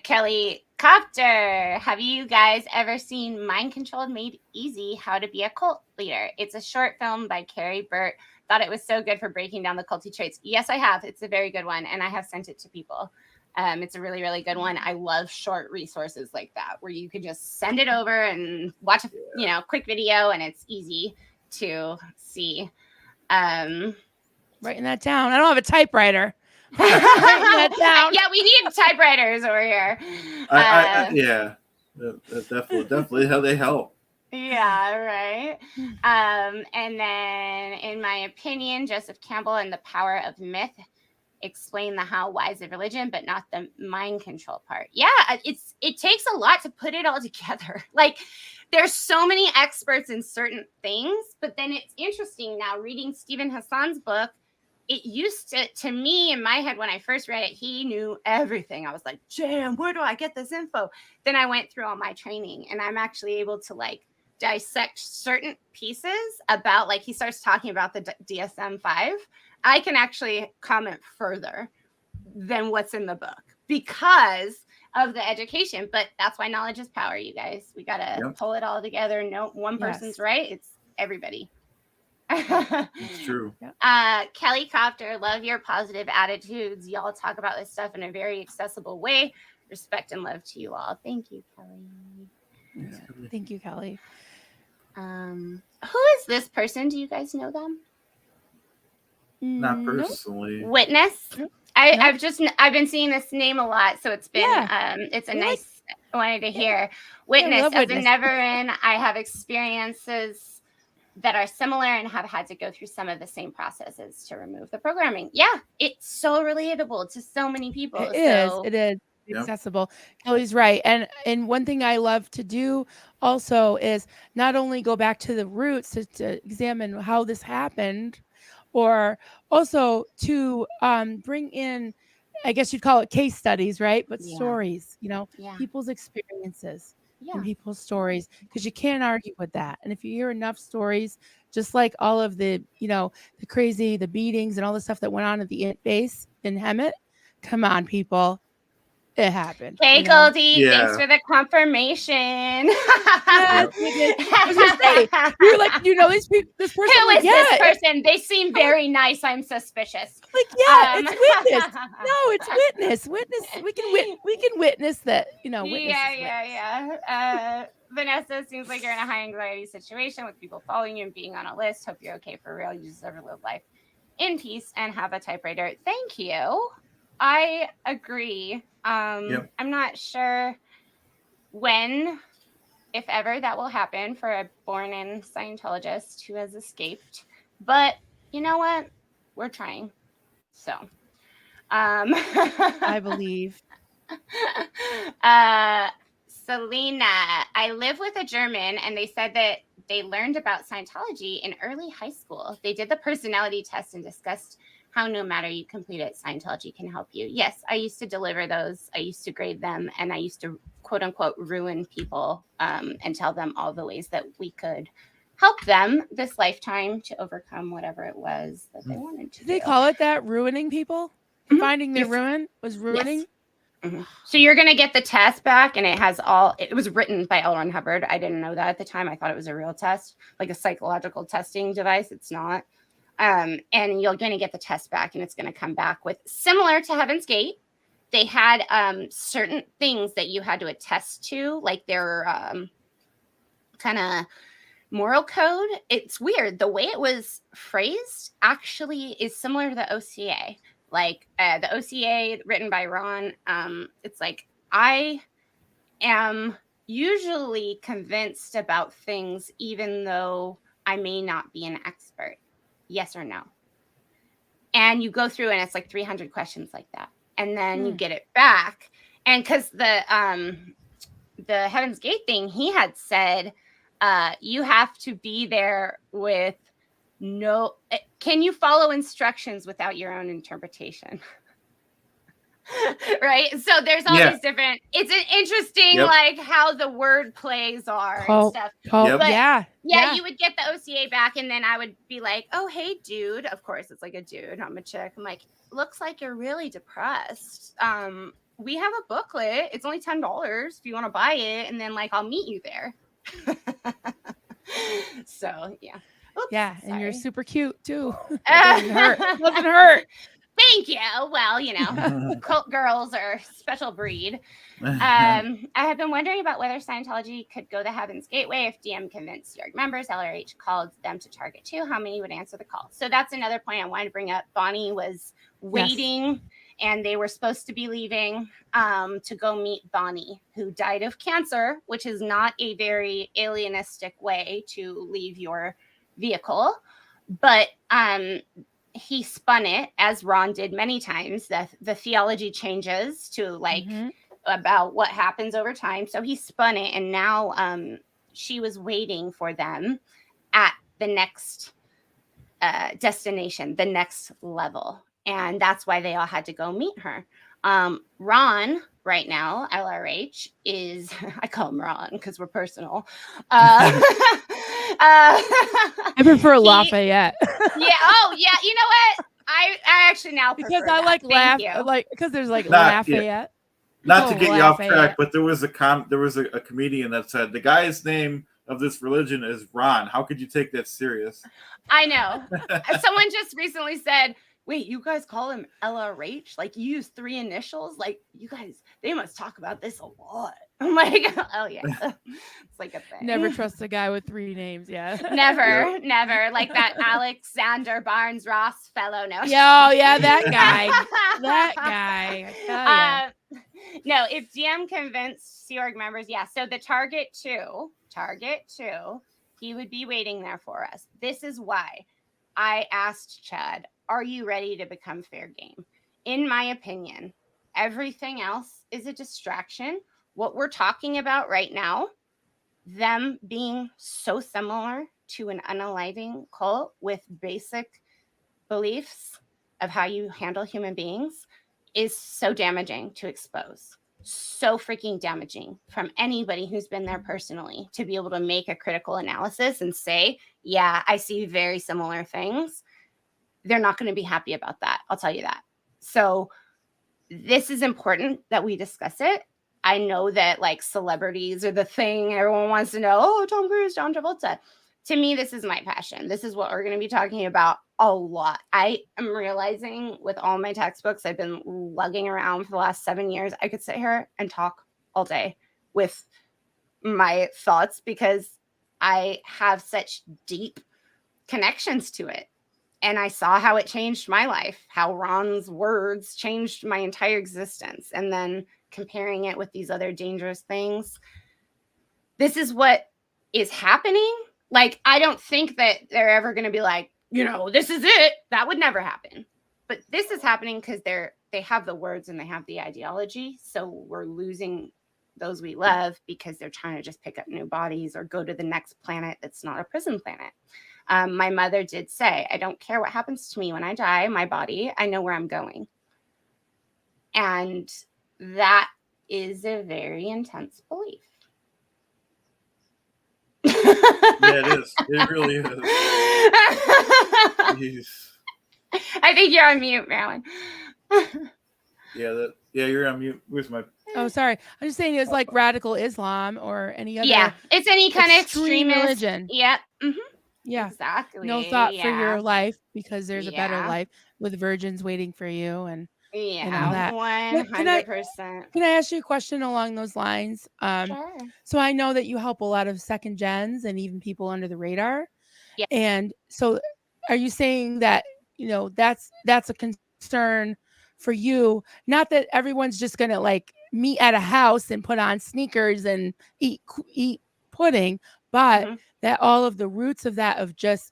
Kelly Copter, have you guys ever seen Mind Controlled Made Easy, How to Be a Cult Leader? It's a short film by Carrie Burt. Thought it was so good for breaking down the culty traits. Yes, I have. It's a very good one, and I have sent it to people. It's a really, really good one. I love short resources like that, where you can just send it over and watch a quick video, and it's easy to see. Writing that down. I don't have a typewriter. Writing that down. Yeah, we need typewriters over here. Yeah, definitely how they help. Yeah, right. And then, in my opinion, Joseph Campbell and the Power of Myth explain the how, whys of religion, but not the mind control part. Yeah, it takes a lot to put it all together. Like, there's so many experts in certain things, but then it's interesting now reading Stephen Hassan's book. It used to me in my head when I first read it, he knew everything. I was like, damn, where do I get this info? Then I went through all my training, and I'm actually able to like dissect certain pieces about, like, he starts talking about the DSM-5. I can actually comment further than what's in the book because of the education. But that's why knowledge is power, you guys. We got to pull it all together. No one person's right. It's everybody. It's true. Kelly Copter, love your positive attitudes. Y'all talk about this stuff in a very accessible way. Respect and love to you all. Thank you, Kelly. Yeah. Thank you, Kelly. Who is this person? Do you guys know them? Not personally. Witness. I've been seeing this name a lot, so it's been it's a nice one to hear. Witness. As a never-in, I have experiences that are similar and have had to go through some of the same processes to remove the programming. Yeah, it's so relatable to so many people. It is accessible. Kelly's right. And one thing I love to do also is not only go back to the roots to examine how this happened, or also to bring in, I guess you'd call it case studies, right? But stories, people's experiences. And people's stories, because you can't argue with that. And if you hear enough stories, just like all of the, the crazy, the beatings and all the stuff that went on at the base in Hemet, come on, people. It happened. Hey, Goldie, thanks for the confirmation. I was gonna say, you're like, this person. Who is this person? They seem very nice. I'm suspicious. Like, it's witness. No, it's witness. Witness. We can witness that. Witness. Yeah. Vanessa, seems like you're in a high anxiety situation with people following you and being on a list. Hope you're okay for real. You deserve to live life in peace and have a typewriter. Thank you. I agree. I'm not sure when, if ever, that will happen for a born-in Scientologist who has escaped But you know what? We're trying. So, I believe. Selena, I live with a German, and they said that they learned about Scientology in early high school. They did the personality test and discussed how no matter you complete it, Scientology can help you. Yes, I used to deliver those. I used to grade them, and I used to, quote unquote, ruin people and tell them all the ways that we could help them this lifetime to overcome whatever it was that they wanted to Did do. they call it that? Ruining people? Mhm. Finding their Yes. ruin was ruining? Yes. So you're going to get the test back, and it was written by L. Ron Hubbard. I didn't know that at the time. I thought it was a real test, like a psychological testing device. It's not. And you're going to get the test back, and it's going to come back with, similar to Heaven's Gate, they had certain things that you had to attest to, like their kind of moral code. It's weird. The way it was phrased actually is similar to the OCA. Like the OCA written by Ron, it's like, I am usually convinced about things even though I may not be an expert. Yes or no? And you go through, and it's like 300 questions like that. And then you get it back. And because the Heaven's Gate thing, he had said, you have to be there with can you follow instructions without your own interpretation? Right? So there's all these different, it's an interesting, like how the word plays are and stuff. But yeah, you would get the OCA back, and then I would be like, oh, hey, dude. Of course, it's like a dude. I'm a chick. I'm like, looks like you're really depressed. We have a booklet. It's only $10 if you want to buy it, and then like I'll meet you there. So yeah. Oops, yeah, sorry. and you're super cute too. It doesn't hurt. It doesn't hurt. Thank you. Well, you know, cult girls are a special breed. I have been wondering about whether Scientology could go the Heaven's Gateway if DM convinced York members. LRH called them to target too. How many would answer the call? So that's another point I wanted to bring up. Bonnie was waiting, and they were supposed to be leaving to go meet Bonnie, who died of cancer, which is not a very alienistic way to leave your vehicle. But he spun it, as Ron did many times. The theology changes to like about what happens over time. So he spun it, and now she was waiting for them at the next destination, the next level. And that's why they all had to go meet her. Ron, right now, LRH, is, I call him Ron because we're personal. I prefer Lafayette. Yeah. Oh, yeah. You know what? I actually now prefer because I that. like because there's like Lafayette. Not to get you off track, but there was a comedian that said the guy's name of this religion is Ron. How could you take that serious? I know. Someone just recently said, wait, you guys call him LRH? Like, you use 3 initials? Like, you guys, they must talk about this a lot. I'm like, oh, yeah. It's like a thing. Never trust a guy with 3 names, Never. Like that Alexander Barnes Ross fellow. No. Yeah, that guy. That guy. I tell ya. No, if DM convinced Sea Org members, so the target 2, he would be waiting there for us. This is why I asked Chad, are you ready to become fair game? In my opinion, everything else is a distraction. What we're talking about right now, them being so similar to an unaliving cult with basic beliefs of how you handle human beings, is so damaging to expose. So freaking damaging from anybody who's been there personally to be able to make a critical analysis and say, yeah, I see very similar things. They're not going to be happy about that. I'll tell you that. So this is important that we discuss it. I know that like celebrities are the thing everyone wants to know. Oh, Tom Cruise, John Travolta. To me, this is my passion. This is what we're going to be talking about a lot. I am realizing with all my textbooks I've been lugging around for the last 7 years, I could sit here and talk all day with my thoughts because I have such deep connections to it. And I saw how it changed my life, how Ron's words changed my entire existence. And then comparing it with these other dangerous things. This is what is happening. Like, I don't think that they're ever going to be like, this is it. That would never happen. But this is happening because they have the words and they have the ideology. So we're losing those we love because they're trying to just pick up new bodies or go to the next planet that's not a prison planet. My mother did say, I don't care what happens to me when I die, my body, I know where I'm going. And that is a very intense belief. Yeah, it is. It really is. Jeez. I think you're on mute, Marilyn. Yeah, you're on mute. Where's my? Oh, sorry. I'm just saying it's like radical Islam or any other. Yeah, it's any kind of extreme extremist religion. Yep. Mm-hmm. Yeah. Exactly. No thought for Yeah. your life because there's a better Yeah. life with virgins waiting for you and all Yeah. that. 100%. Can I ask you a question along those lines? Sure. So I know that you help a lot of second gens and even people under the radar. Yeah. And so are you saying that, that's a concern for you? Not that everyone's just going to like meet at a house and put on sneakers and eat pudding, but Mhm. that all of the roots of that, of just,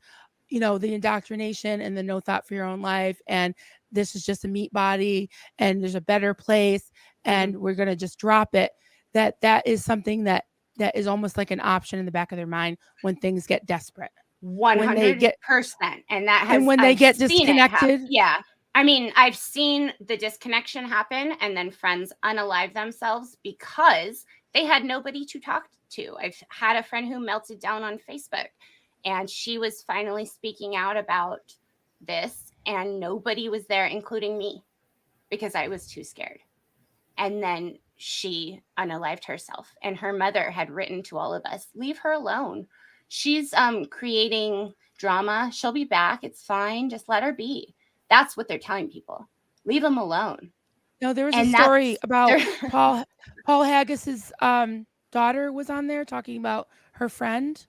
the indoctrination and the no thought for your own life. And this is just a meat body and there's a better place and we're going to just drop it. That is something that is almost like an option in the back of their mind when things get desperate. 100%. And that has, and when they get disconnected. Yeah. I mean, I've seen the disconnection happen and then friends unalive themselves because they had nobody to talk to. I've had a friend who melted down on Facebook and she was finally speaking out about this and nobody was there, including me, because I was too scared. And then she unalived herself and her mother had written to all of us, leave her alone. She's creating drama. She'll be back. It's fine. Just let her be. That's what they're telling people. Leave them alone. No, there was a story about Paul Haggis's daughter was on there talking about her friend.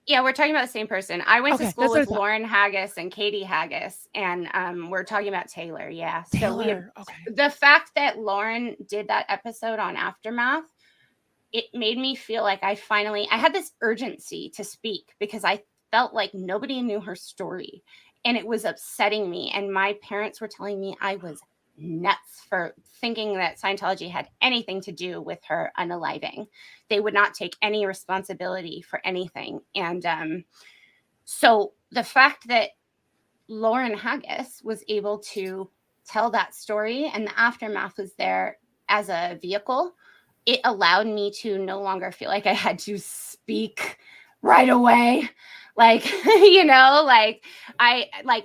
Yeah, we're talking about the same person. I went to school with Lauren Haggis and Katie Haggis, and we're talking about Taylor. Yeah. Taylor. So the fact that Lauren did that episode on Aftermath, it made me feel like I had this urgency to speak because I felt like nobody knew her story and it was upsetting me. And my parents were telling me I was nuts for thinking that Scientology had anything to do with her unaliving. They would not take any responsibility for anything. And so the fact that Lauren Haggis was able to tell that story and the Aftermath was there as a vehicle, it allowed me to no longer feel like I had to speak right away. Like,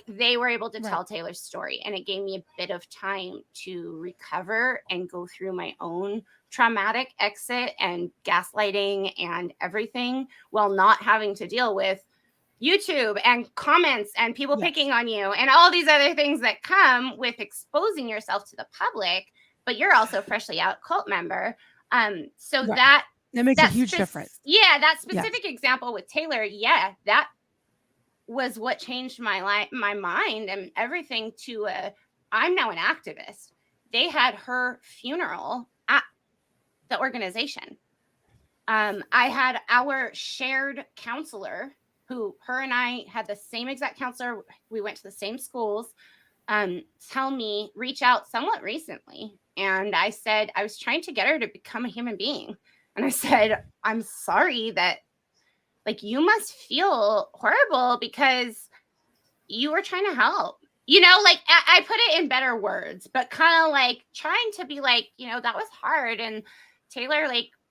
they were able to tell Taylor's story and it gave me a bit of time to recover and go through my own traumatic exit and gaslighting and everything while not having to deal with YouTube and comments and people picking on you and all these other things that come with exposing yourself to the public, but you're also freshly out cult member. That makes a huge difference. Yeah, that specific example with Taylor, that was what changed my mind and everything to I'm now an activist. They had her funeral at the organization. I had our shared counselor who her and I had the same exact counselor. We went to the same schools. Tell me, reach out somewhat recently. And I said, I was trying to get her to become a human being. And I said, I'm sorry that you must feel horrible because you were trying to help, I put it in better words, but kind of trying to be that was hard. And Taylor,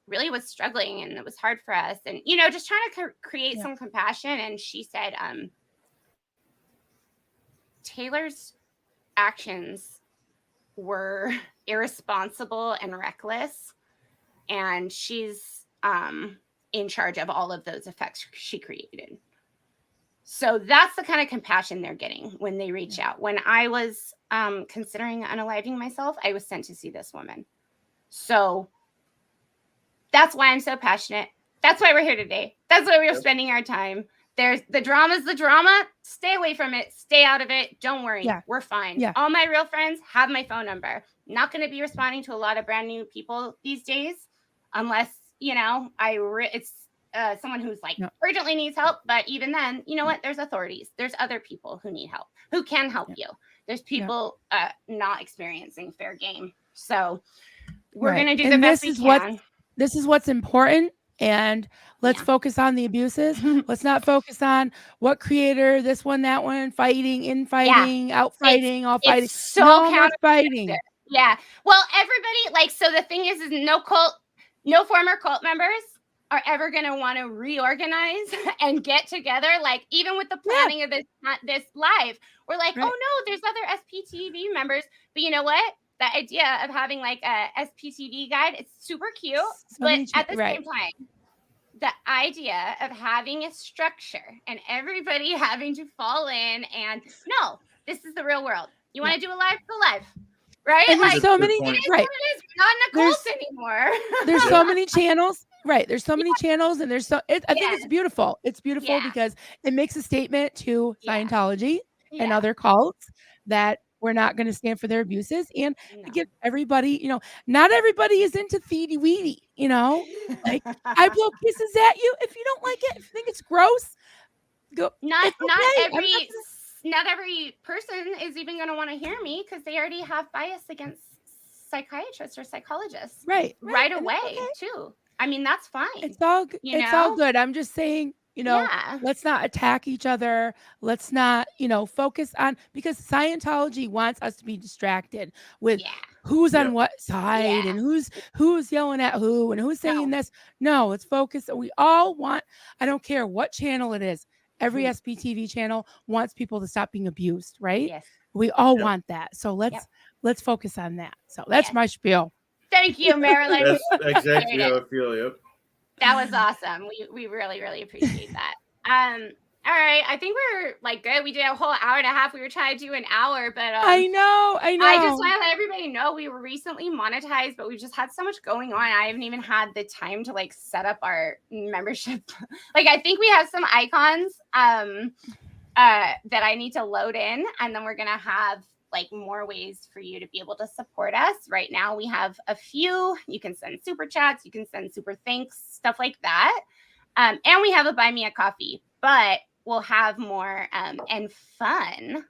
really was struggling and it was hard for us. And, just trying to create some compassion. And she said, Taylor's actions were irresponsible and reckless. And she's in charge of all of those effects she created. So that's the kind of compassion they're getting when they reach out. When I was considering unaliving myself, I was sent to see this woman. So that's why I'm so passionate. That's why we're here today. That's why we're spending our time. There's the drama's the drama. Stay away from it. Stay out of it. Don't worry. We're fine. All my real friends have my phone number. Not going to be responding to a lot of brand new people these days, unless, it's someone who's like No. urgently needs help. But even then, you know what? There's authorities. There's other people who need help, who can help you. There's people not experiencing fair game. So we're going to do the best we can. This is what's important. And let's focus on the abuses. Let's not focus on what creator, this one, that one, fighting, infighting, out fighting, all fighting. It's so no more fighting. Yeah. Well, everybody, like, so the thing is no former cult members are ever going to want to reorganize and get together. Like, even with the planning of this live, we're like, oh no, there's other SPTV members. But you know what? The idea of having like a SPTV guide, it's super cute. But at the same time, the idea of having a structure and everybody having to fall in and no, this is the real world. You want to do a live, go live. Right? And there's so many, right. We're not in a cult anymore. There's so many channels. Right. There's so many channels and there's I think it's beautiful. It's beautiful because it makes a statement to Scientology and other cults that we're not going to stand for their abuses. And to get everybody, you know, not everybody is into feedy weedy, you know, like I blow kisses at you. If you don't like it, if you think it's gross, go. Not every person is even going to want to hear me because they already have bias against psychiatrists or psychologists. Right away too. I mean, that's fine. It's all good. I'm just saying, you know, let's not attack each other. Let's not, you know, focus on, because Scientology wants us to be distracted with who's on what side and who's yelling at who and who's saying this. No, let's focus. We all want, I don't care what channel it is. Every SPTV channel wants people to stop being abused, right? Yes. We all want that. So let's focus on that. So that's my spiel. Thank you, Marilyn. That's exactly how I feel. Yep. That was awesome. We really, really appreciate that. All right. I think we're like good. We did a whole hour and a half. We were trying to do an hour, but I know. I just want to let everybody know we were recently monetized, but we've just had so much going on. I haven't even had the time to like set up our membership. Like, I think we have some icons that I need to load in, and then we're gonna have like more ways for you to be able to support us. Right now we have a few. You can send super chats, you can send super thanks, stuff like that. And we have a buy me a coffee, but we'll have more and fun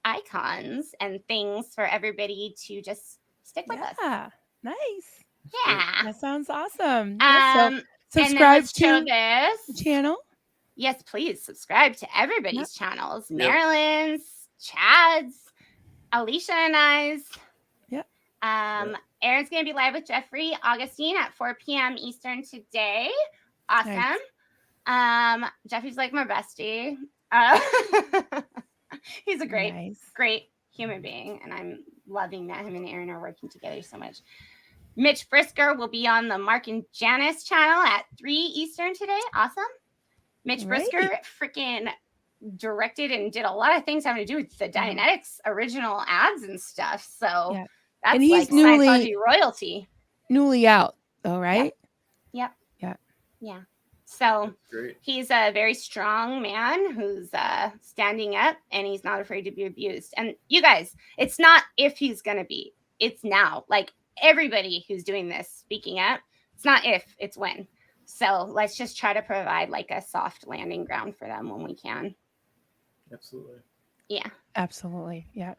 icons and things for everybody to just stick with us. Yeah, nice. Yeah. That sounds awesome. So subscribe to this channel. Yes, please subscribe to everybody's channels. Marilyn's, Chad's, Alicia and I's. Aaron's going to be live with Jeffrey Augustine at 4 p.m. Eastern today. Awesome. Nice. Jeffrey's like my bestie. He's a great human being, and I'm loving that him and Aaron are working together so much. Mitch Brisker will be on the Mark and Janice channel at 3 Eastern today. Awesome. Mitch Brisker freaking directed and did a lot of things having to do with the Dianetics original ads and stuff. So that's and he's like Scientology royalty. Newly out, though, right? Yep. Yeah. So he's a very strong man who's standing up, and he's not afraid to be abused. And you guys, it's not if he's going to be, it's now. Like everybody who's doing this, speaking up, it's not if, it's when. So let's just try to provide like a soft landing ground for them when we can. Absolutely. Yeah. Absolutely. Yeah.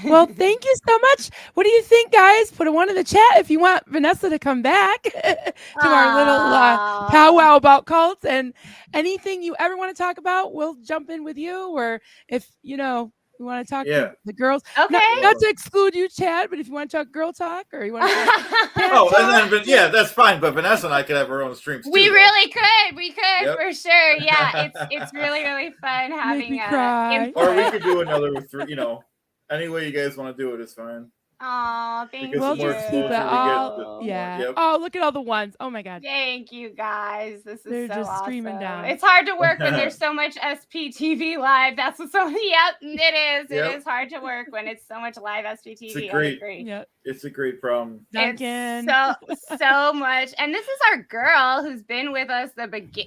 Well, thank you so much. What do you think, guys? Put a one in the chat if you want Vanessa to come back to our little powwow about cults, and anything you ever want to talk about, we'll jump in with you. Or if you want to talk to the girls, not to exclude you, Chad, but if you want to talk girl talk, or you want to talk, that's fine. But Vanessa and I could have our own streams too. We really could. We could for sure. Yeah, it's really, really fun having or we could do another with any way you guys want to do it is fine. Oh, thank you. We'll just keep it all. Oh, look at all the ones. Oh my God. Thank you, guys. This is They're so just awesome. Streaming down. It's hard to work when there's so much SPTV live. That's what it is. It is hard to work when it's so much live SPTV. It's a great problem. Duncan. It's so much. And this is our girl who's been with us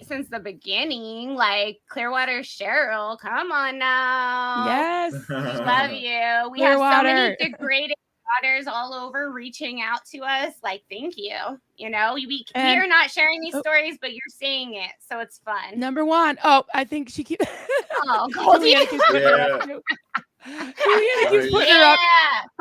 since the beginning, like Clearwater Cheryl. Come on now. Yes. We love you. We have so many degraded daughters all over reaching out to us. Like, thank you. You know, we And- are not sharing these stories, but you're seeing it, so it's fun. Number one. Oh, I think she keeps. Oh, Goldie. Juliana keeps putting her up, too. Juliana keeps putting her up.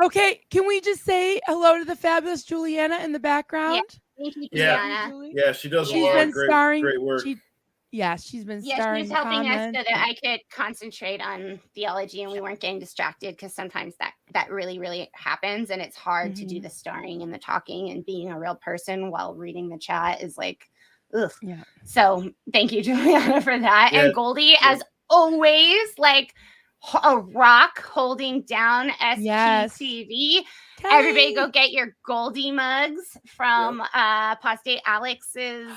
Okay, can we just say hello to the fabulous Juliana in the background? Thank you, Yeah. Juliana. Yeah, she does a She's lot been of great, starring. great work. She's been starring. She's helping us comments. so that I could concentrate on theology and we weren't getting distracted, because sometimes that really, really happens, and it's hard to do the starring and the talking, and being a real person while reading the chat is like, ugh. Yeah. So thank you, Juliana, for that. Yeah. And Goldie, as always, like a rock holding down SPTV. Kelly. Everybody go get your Goldie mugs from Apostate Alex's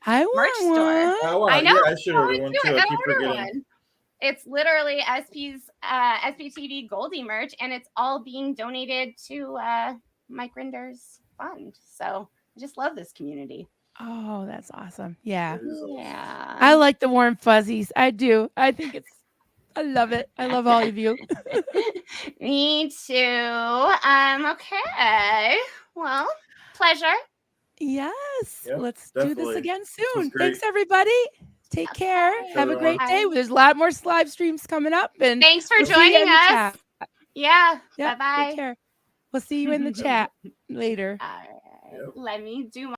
I merch want store. Oh, wow. I know. Yeah, I should order one too. I keep forgetting. One. It's literally SP's SPTV Goldie merch, and it's all being donated to Mike Rinder's fund. So I just love this community. Oh, that's awesome. Yeah. Yeah. I like the warm fuzzies. I do. I think I love it. I love all of you. Me too. Okay. Well, pleasure. Yes. Yep, Let's do this definitely. again was soon. great. Thanks, everybody. Take care. Sure, Have a great day. everyone. There's a lot more live streams coming up. And Thanks for we'll see you joining in the us. chat. Yeah. Yep, Bye-bye. Take care. We'll see you in the chat later. All right. Yep. Let me do my